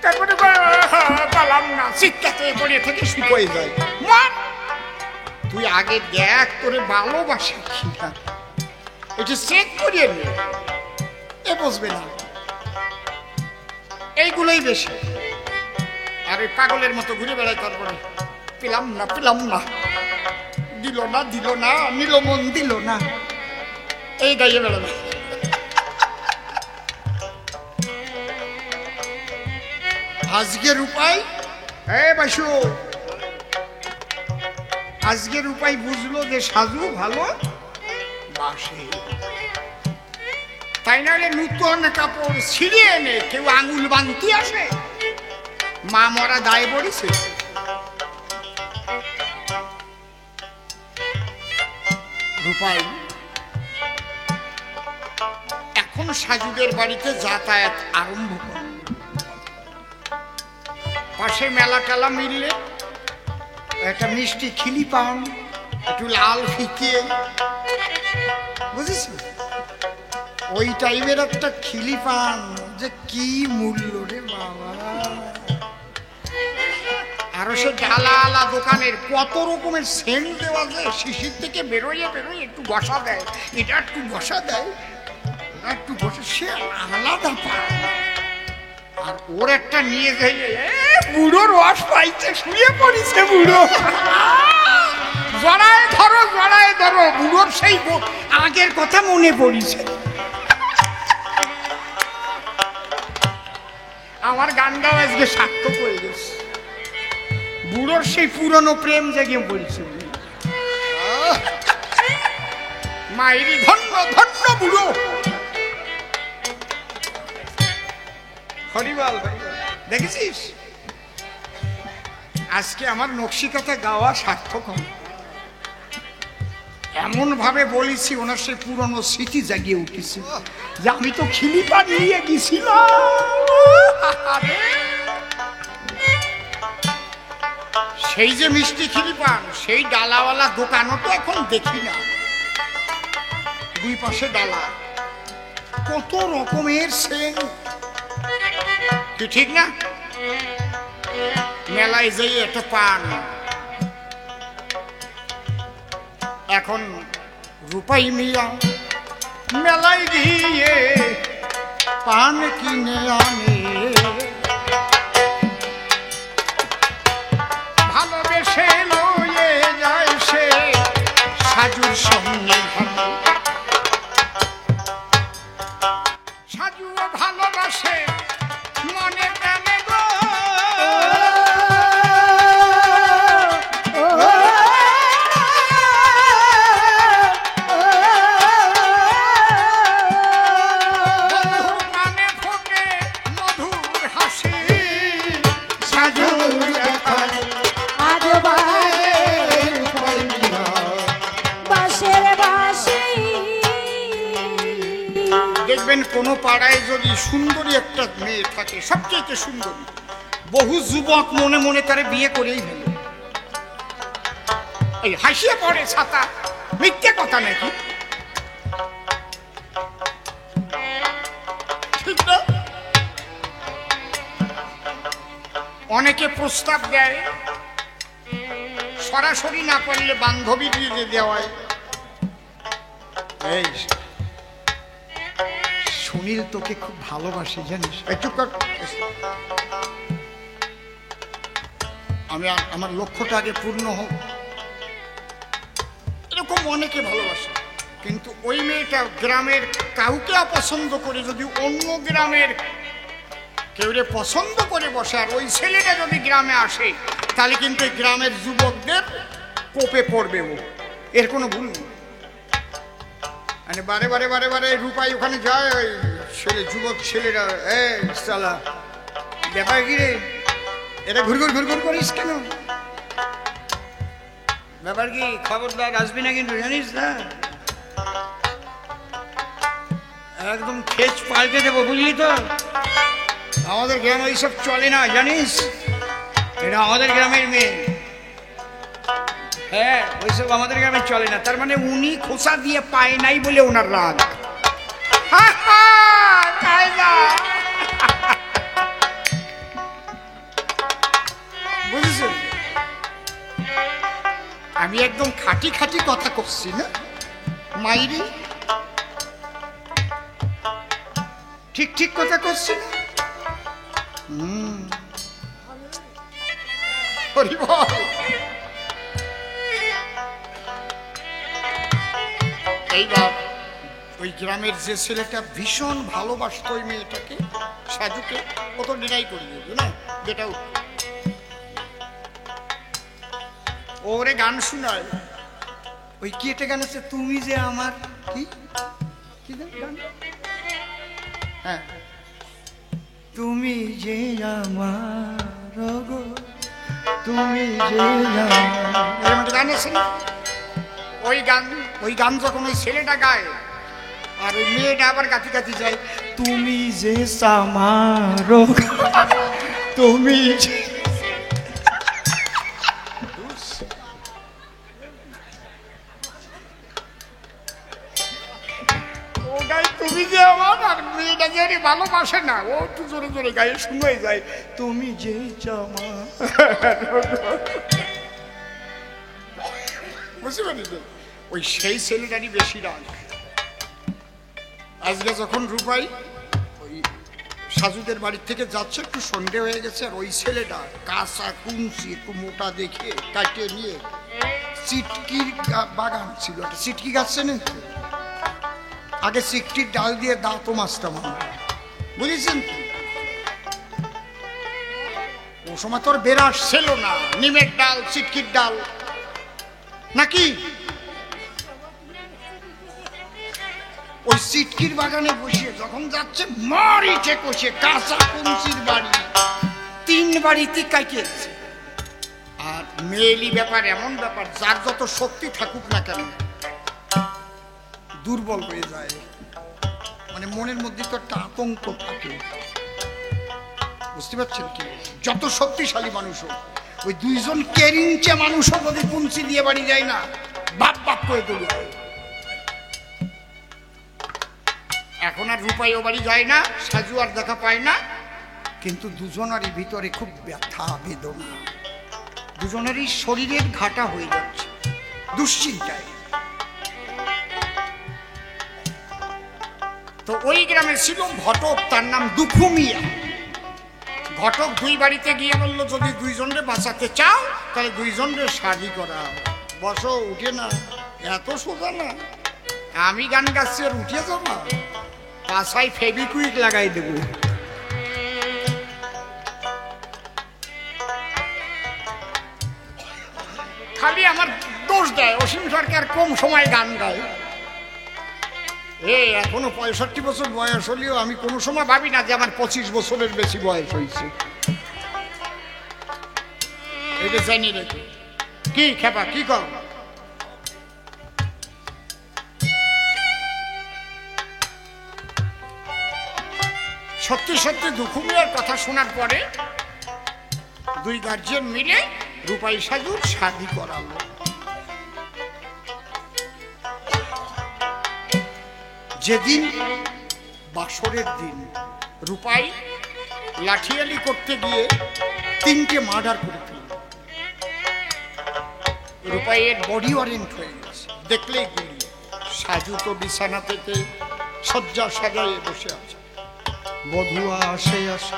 A: তারপরে পালাম না, চিৎকাতে গড়িয়ে থেকে শুকিয়ে যায়। তুই আগে দেখ তোরে ভালোবাসে কিনা, এটা চেক করিয়ে নে, এ বুঝবে না। এইগুলোই বেশি, আর ওই পাগলের মতো ঘুরে বেড়ায়, তারপরে পেলাম না দিল না, নিল মন দিল না, এই গাইয়ে বেড়াবে। আজকের উপায় বাসু, আজকের উপায় বুঝলো যে সাজু ভালো বাসে, তাই নাহলে নূতন কাপড় ছিঁড়ে এনে কেউ আঙুল বাঁধতে আসে, মা মরা দায় পড়েছে। রূপাই এখন সাজুদের বাড়িতে যাতায়াত আরম্ভ করে। পাশে মেলা টেলা মিললে একটা মিষ্টি খিলি পান, একটু লাল ফিকে, বুঝেছ, ওই টাইপের একটা খিলি পান যে কি মূল্য রে বাবা। আরো সে ডালা আলা দোকানের কত রকমের সেন্ট দেওয়া যায়, শিশির থেকে বেরোয় বেরোয় একটু বসা দেয়, এটা একটু বসা দেয়, একটু বসে, সে আলাদা পান। আর ওর একটা নিয়ে যাই, বুড়োর রস পাইছে, শুয়ে পড়িছে বুড়ো, জড়ায় ধরো জড়ায় ধরো, বুড়োর সেই আগের কথা মনে পড়িছে। আমার গানটাও আজকে সার্থক হয়ে গেছে, বুড়োর সেই পুরনো প্রেম জেগে পড়েছে। মায়েরই ধন্য ধন্য বুড়ো। হরিবল ভাই, দেখেছিস আজকে আমার নকশিকাতা গাওয়া সার্থক হবে। এমন ভাবে বলেছি ওনার সে পুরনো স্মৃতি জাগিয়ে উঠেছে যে আমি তো খিলি পান নিয়ে গেছিলাম। সেই যে মিষ্টি খিলি পান, সেই ডালাওয়ালা দোকানও তো এখন দেখি না, দুই পাশে ডালা, কত রকমের সেন্ট, কি ঠিক না? মেলায় যাই একটা পান। এখন রূপাই মিয়া মেলায় গিয়ে পান কিনে আনে, ভালোবেসে লয়ে যায় সে সাজুর সঙ্গে, সাজুও ভালোবাসে মনে প্রাণে গো। দেখবেন কোন পাড়ায় যদি সুন্দরী একটা মেয়ে থাকে, সবচেয়ে সুন্দরী, বহু যুবক মনে মনে তারে বিয়ে করেই ফেলে। এই হাসিয়ে পড়ে ছাতা, মিথ্যে কথা নাকি? ঠিক না? অনেকে প্রস্তাব দেয়, সরাসরি না করলে বান্ধবী দিয়ে দেওয়ায়। এই সুনীল তোকে খুব ভালোবাসে জানিস, একটু আমি আমার লক্ষ্যটা আগে পূর্ণ হোক, এরকম অনেকে ভালোবাসে। কিন্তু ওই মেয়েটা গ্রামের কাউকে অপছন্দ করে যদি অন্য গ্রামের কেউ পছন্দ করে বসে, আর ওই ছেলেটা যদি গ্রামে আসে, তাহলে কিন্তু গ্রামের যুবকদের কোপে পড়বে ও, এর কোনো ভুল নেই। মানে বারে বারে বারে বারে রূপাই ওখানে যায়, ওই ছেলে যুবক ছেলেরা, চালা ব্যাপার কি রে, এটা ঘুরঘুর ঘুরঘুর করিস কেন, ব্যাপার কি, খবরদার আসবি না কিন্তু জানিস না, একদম খেচ পাল্টে দেবো, বুঝলি তো? আমাদের গ্রামে এইসব চলে না জানিস, এটা আমাদের গ্রামের মেয়ে, হ্যাঁ ওইসব আমাদের গ্রামে চলে না। তার মানে উনি খোসা দিয়ে পায় নাই বলে ওনার রাগ। বুঝেছেন? আমি একদম খাঁটি খাঁটি কথা করছি না মাইরি, ঠিক ঠিক কথা করছি না? এইবার ওই গ্রামের যে ছেলেটা ভীষণ ভালোবাসত ওই মেয়েটাকে, সাজুকে, ও তো ডিনাই করে দিয়েছে না, যেটা ওরে গান শোনায়। ওই কি একটা গান আছে, তুমি যে আমার কি কি গান, হ্যাঁ,
B: তুমি যে আমার গো, তুমি যে আমার,
A: এরকম একটা গান আছে না, ওই গান যখন ওই ছেলেটা গায় আর ওই মেয়েটা আবার গাতি গাতি যায়,
B: তুমি যে আমার গো, তুমি যে,
A: ও গায় তুমি যে আমার, আর মেয়েটা যে ভালোবাসে না, ও একটু জোরে জোরে গায়ে শুনে যায়,
B: তুমি যে আমার।
A: বুঝতে পেরেছেন? ওই সেই ছেলেটারই বেশি রাগ। আজকে যখন রূপাই ওই সাজুদের বাড়ির থেকে যাচ্ছে, একটু সন্ধে হয়ে গেছে, আর ওই ছেলেটা কাঁচা কুঞ্চি একটু মোটা দেখে কাটিয়ে নিয়ে, চিটকির বাগান ছিল, একটা চিটকি গাছ চেনেন তো? আগে চিটকির ডাল দিয়ে দাঁতও মাছতাম আমরা, বুঝেছেন তো? ও সময় তোর বেরাস ছিল না, নিমের ডাল, চিটকির ডাল নাকি? ওই চিটকির বাগানে বসে যখন যাচ্ছে, মারিছে কষে কাঁচা কুঞ্চির বাড়ি, 3 বাড়িতে কাটিয়েছে। আর মেয়েলি ব্যাপার এমন ব্যাপার, যার যত শক্তি থাকুক না কেন দুর্বল হয়ে যায়, মানে মনের মধ্যে তো একটা আতঙ্ক থাকে, বুঝতে পারছেন কি? যত শক্তিশালী মানুষ হোক, ওই 2 জন কেরিঞ্চে মানুষও যদি কুঞ্চি দিয়ে বাড়ি যায় না, বাপ বাপ করে তুলে। এখন আর রূপাইও বাড়ি যায় না, সাজু আর দেখা পায় না, কিন্তু দুজনেরই ভিতরে খুব ব্যথা বেদনা, দুজনেরই শরীরের ঘাটা হয়ে যাচ্ছে দুশ্চিন্তায়। তো ওই গ্রামে ছিল ঘটক, তার নাম দুখু মিয়া। ঘটক 2 বাড়িতে গিয়ে বলল, যদি 2 জনরে বাঁচাতে চাও তাহলে 2 জনরে শাদি করা। বসো, উঠে না, এত সোজা না, আমি গান গাচ্ছি আর উঠে যাবো, পাশায় ফেবিকুইক লাগাই দেব। খালি আমার দোষ দেয়, অসীম সরকার কম সময় গান গায়। এখনো 65 বছর বয়স হলেও আমি কোনো সময় ভাবি না যে আমার 25 বছরের বেশি বয়স হয়েছে, এটা জানি রেখে। কি খেপা, কি কর? সত্যি সত্যি দুখু মিয়ার কথা শোনার পরে 2 গার্জিয়ান মিলে রূপাই সাজুর শাদি করালো। যেদিন বাসরের দিন, রূপাই লাঠিয়ালি করতে গিয়ে 3টে মার্ডার করে ফেলল। রূপাইয়ের বডি ওয়ারেন্ট হয়ে গেছে, দেখলেই গুলি। সাজু তো বিছানা পেতে শয্যা সাজাইয়ে বসে আছে।
B: বধুয়া আসে আসে,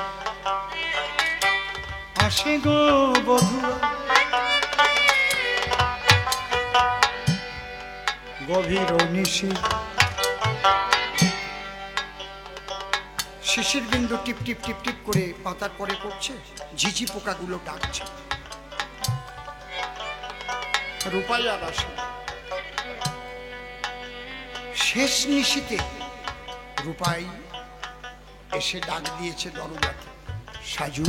B: আসে গো বধুয়া, গভীর নিশি,
A: শিশির বিন্দু টিপ টিপ টিপ টিপ করে পাতার পরে পড়ছে, ঝিঝি পোকাগুলো ডাকছে। রূপাই আর আসে। শেষ নিশিতে রূপাই এসে ডাক দিয়েছে দরজাতে, সাজু,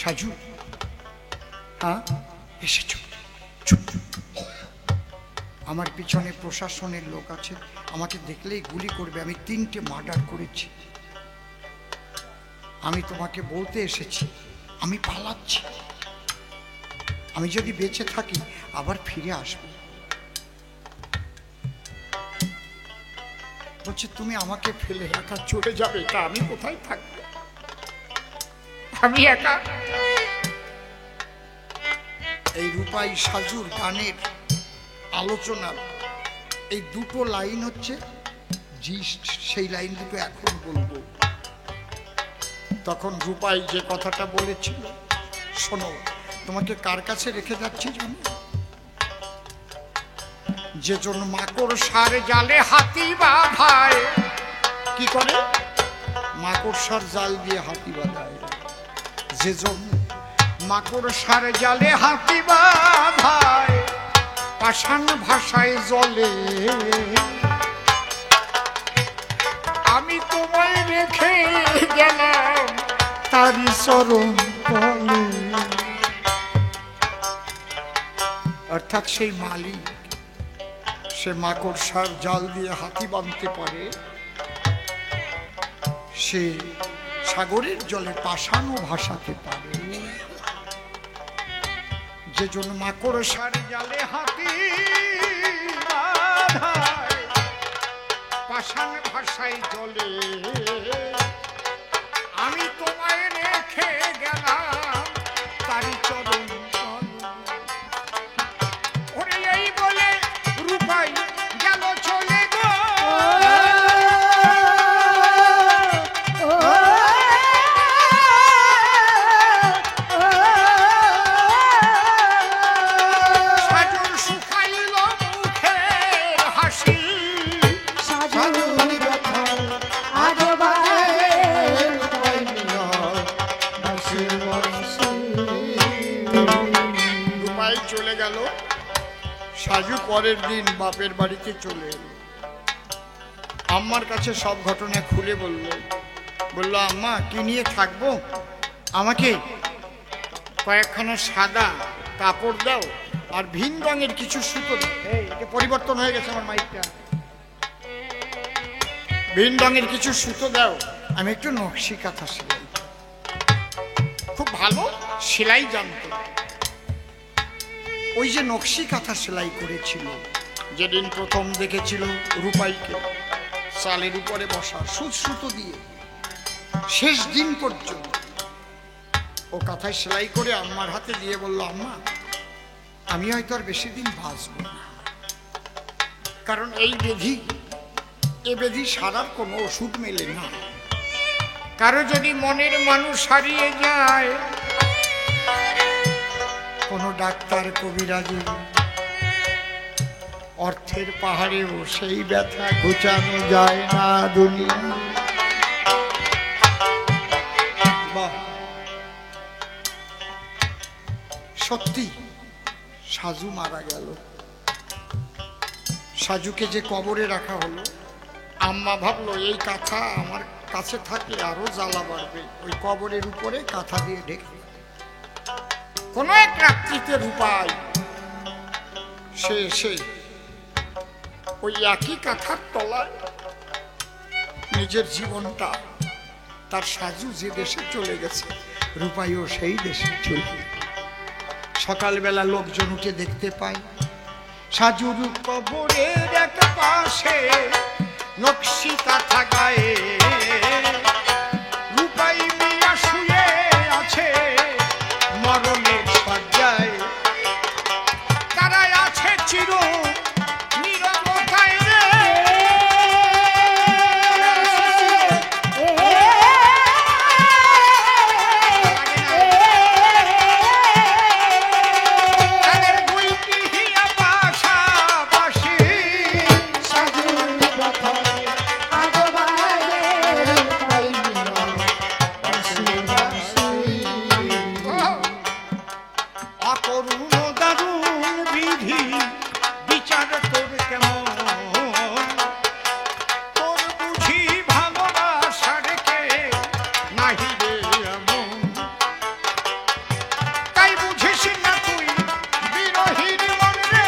A: সাজু, হ্যাঁ এসেছ? চুপ, আমার পিছনে প্রশাসনের লোক আছে, আমাকে দেখলেই গুলি করবে, আমি 3টে মার্ডার করেছি। আমি তোমাকে বলতে এসেছি আমি পালাচ্ছি, আমি যদি বেঁচে থাকি আবার ফিরে আসবো। বলছে, তুমি আমাকে ফেলে একা চলে যাবে, তা আমি কোথায় থাকবো? আমি একা। এই রূপাই সাজুর গানের আলোচনার এই 2টো লাইন হচ্ছে জিস্ট, সেই লাইন দুটো এখন বলবো। তখন রূপাই যে কথাটা বলেছিল, শোনো, তোমাকে কার কাছে রেখে যাচ্ছি জানো? যেজন মাকড় সার জালে হাতি বাঁধায়। কি করে? মাকড় সার জাল দিয়ে হাতি বাঁধায়। যেজন মাকড় সার জালে হাতি বাঁধায়, পাষাণ ভাষায় জলে আমি তোমায় রেখে গেলাম
B: তারি চরণ তলে।
A: অর্থাৎ সেই মালিক, সে মাকড় সার জাল দিয়ে হাতি বাঁধতে পারে, সে সাগরের জলে পাষাণও ভাসাতে পারে। যে জন্য মাকড় সার জালে হাতি বাঁধায়, পাষাণ ভাষায় জলে আমি তোমায় রেখে গেলাম তারি চরণ তলে। ওরে এই বলে রূপাই গেল চলে গো। সাজুর শুকাইল মুখের হাসি,
C: সাধুর কথায় আজ বাজে রূপাই মিলন বাঁশির বংশী।
A: রূপাই চলে গেল। সাজু পরের দিন বাপের বাড়িতে চলে এলো। আম্মার কাছে সব ঘটনা খুলে বলল। বলল, আম্মা কি নিয়ে থাকবো? আমাকে কয়েকখানা সাদা কাপড় দাও আর ভিন রঙের কিছু সুতো দাও। এই এটা পরিবর্তন হয়ে গেছে আমার মাইকটা। ভিন রঙের কিছু সুতো দাও, আমি একটু নকশি কাঁথা সেলাই। খুব ভালো সেলাই জানতো। ওই যে নকশি কাঁথা সেলাই করেছিল, যেদিন প্রথম দেখেছিল রূপাইকে চালের উপরে বসা সুতো দিয়ে, শেষ দিন পর্যন্ত ও কাঁথায় সেলাই করে আম্মার হাতে দিয়ে বলল, আম্মা আমি হয়তো আর বেশি দিন বাঁচব না, কারণ এই ব্যাধি, এ ব্যাধি সারার কোনো ওষুধ মেলে না। কারো যদি মনের মানুষ হারিয়ে যায়, কোনো ডাক্তার কবিরাজি অর্থের পাহাড়েও সেই ব্যথা ঘুচানো যায় না দুনিয়া। বাহ, সত্যি সাজু মারা গেল। সাজুকে যে কবরে রাখা হলো, আম্মা ভাবলো এই কাঁথা আমার কাছে থাকলে আরো জ্বালা বাড়বে, ওই কবরের উপরে কাঁথা দিয়ে ঢেকে। কোন এক রাত্রিতে রূপাই সে এসে ওই একই কাঁথার তলায় নিজের জীবনটা, তার সাজু যে দেশে চলে গেছে, রূপাইও সেই দেশে চলে গেছে। সকালবেলা লোকজন উঠে দেখতে পায় সাজুর কবরের এক পাশে নকশি কাঁথা গায়ে রূপাই মিয়া শুয়ে আছে মরণের শয্যায়। তারা আছে চির নীরবতায় রে। তাদের দুই পিহিয়া পাশাপাশি
C: সাধুর কথায় আজ বাজে রূপাই মিলন বাঁশির বংশী।
A: অকরুণ দারুণ বিধি বিচার তোর কেমন, তোর বুঝি ভালোবাসার কে নাহি রে এমন। তাই বুঝিস না তুই বিরহীর মন রে।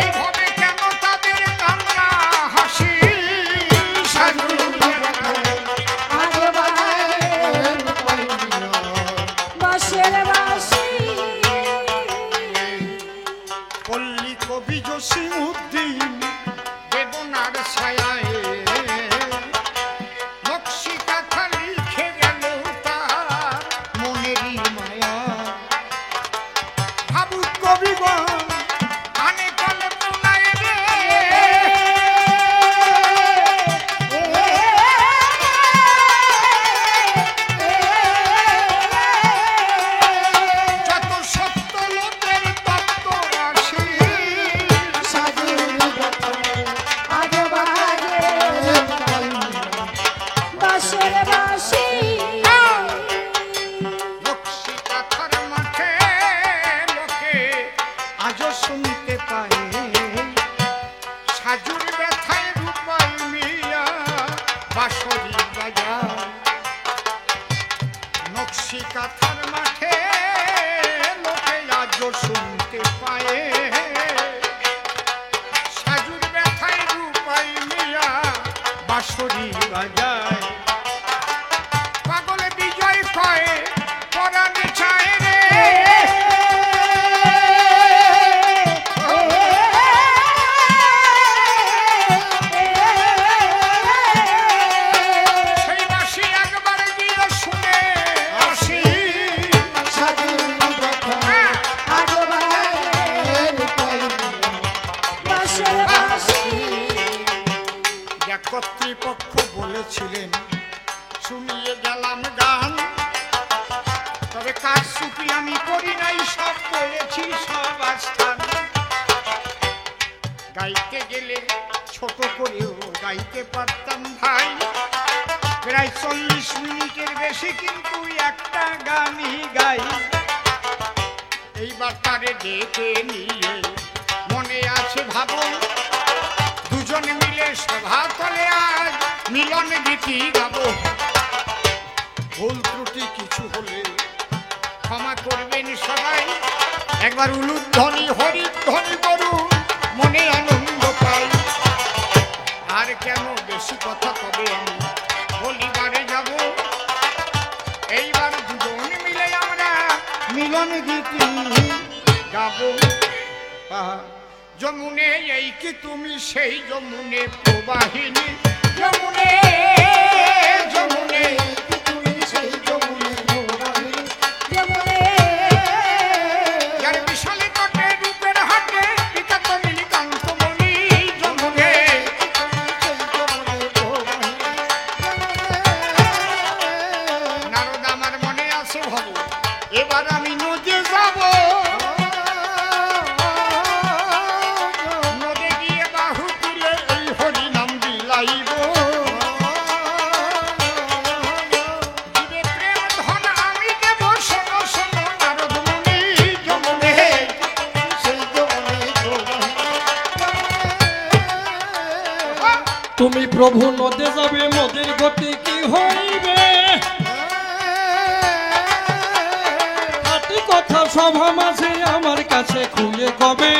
A: এইভাবে কেন তাদের কান্না হাসি সাজুর
C: কথায় আজ বাজে রূপাই মিলন
D: বাঁশের বাঁশি
A: পল্লী কবি জসিমউদ্দিন বেদনার ছায়ায় নকশি কাঁথা লিখে গেল তার মনেরই মায়া। ভাবুক কবিগণ আনে কল্পনায় রে। আজও শুনতে পাই সাজুর ব্যথায় রূপাই মিয়া বাঁশরি বাজায় নকশি কাঁথার মাঠে লোকে আজও শুনতে পায় সাজুর ব্যথায় রূপাই মিয়া বাঁশরি বাজায় পাগলে বিজয় কয় পরাণে চায় রে সেই বাঁশি একবার গিয়ে শুনে আসি
C: সাধুর কথা আজো বাজে রূপাই
D: বাঁশের বাঁশি
A: এক কর্তৃপক্ষ বলেছিলেন শুনিয়ে গেলাম গান তবে কাজ সুপি আমি করি নাই সব বলেছি সব আস্থান গাইতে গেলে ছোট করেও গাইতে পারতাম ভাই প্রায় 40 মিনিটের বেশি কিন্তু একটা গানই গাই এইবার তারে ডেকে নিয়ে মনে আছে ভাবো দুজনে মিলে সভা তলে আজ মিলন গীতি গাবো ভুল ত্রুটি কিছু হলে ক্ষমা করবেন সবাই একবার উলুধ্বনি হরিধ্বনি করুন মনে আনন্দ পাই আর কেন বেশি কথা তবে আমি বলিবারে যাব এইবার দুজন মিলে আমরা মিলন গীতি গাবো যমুনে এই কি তুমি সেই যমুনে প্রবাহিনী যমুনে যমুনে
C: তুমি সেই যমুনে প্রবাহিনী
D: যমুনে
A: যার বিশালে তটে রূপের হাটে পিতা তো নীলকান্তমণি যমুনে নারদ আমার মনে আছে ভাবো এবার আমি নদে যাব নদে গিয়ে বাহু তুলে এই হরি নাম বিলাইব দিবে প্রেম ধন আমি দেব শোনো শোনো নারদ মুনি যমুনে
C: সেই যমুনে
E: তুমি প্রভু নদে যাবে নদীর গতি কি হইবে খাঁটি কথা সভা মাঝে আমার কাছে খুলে কবে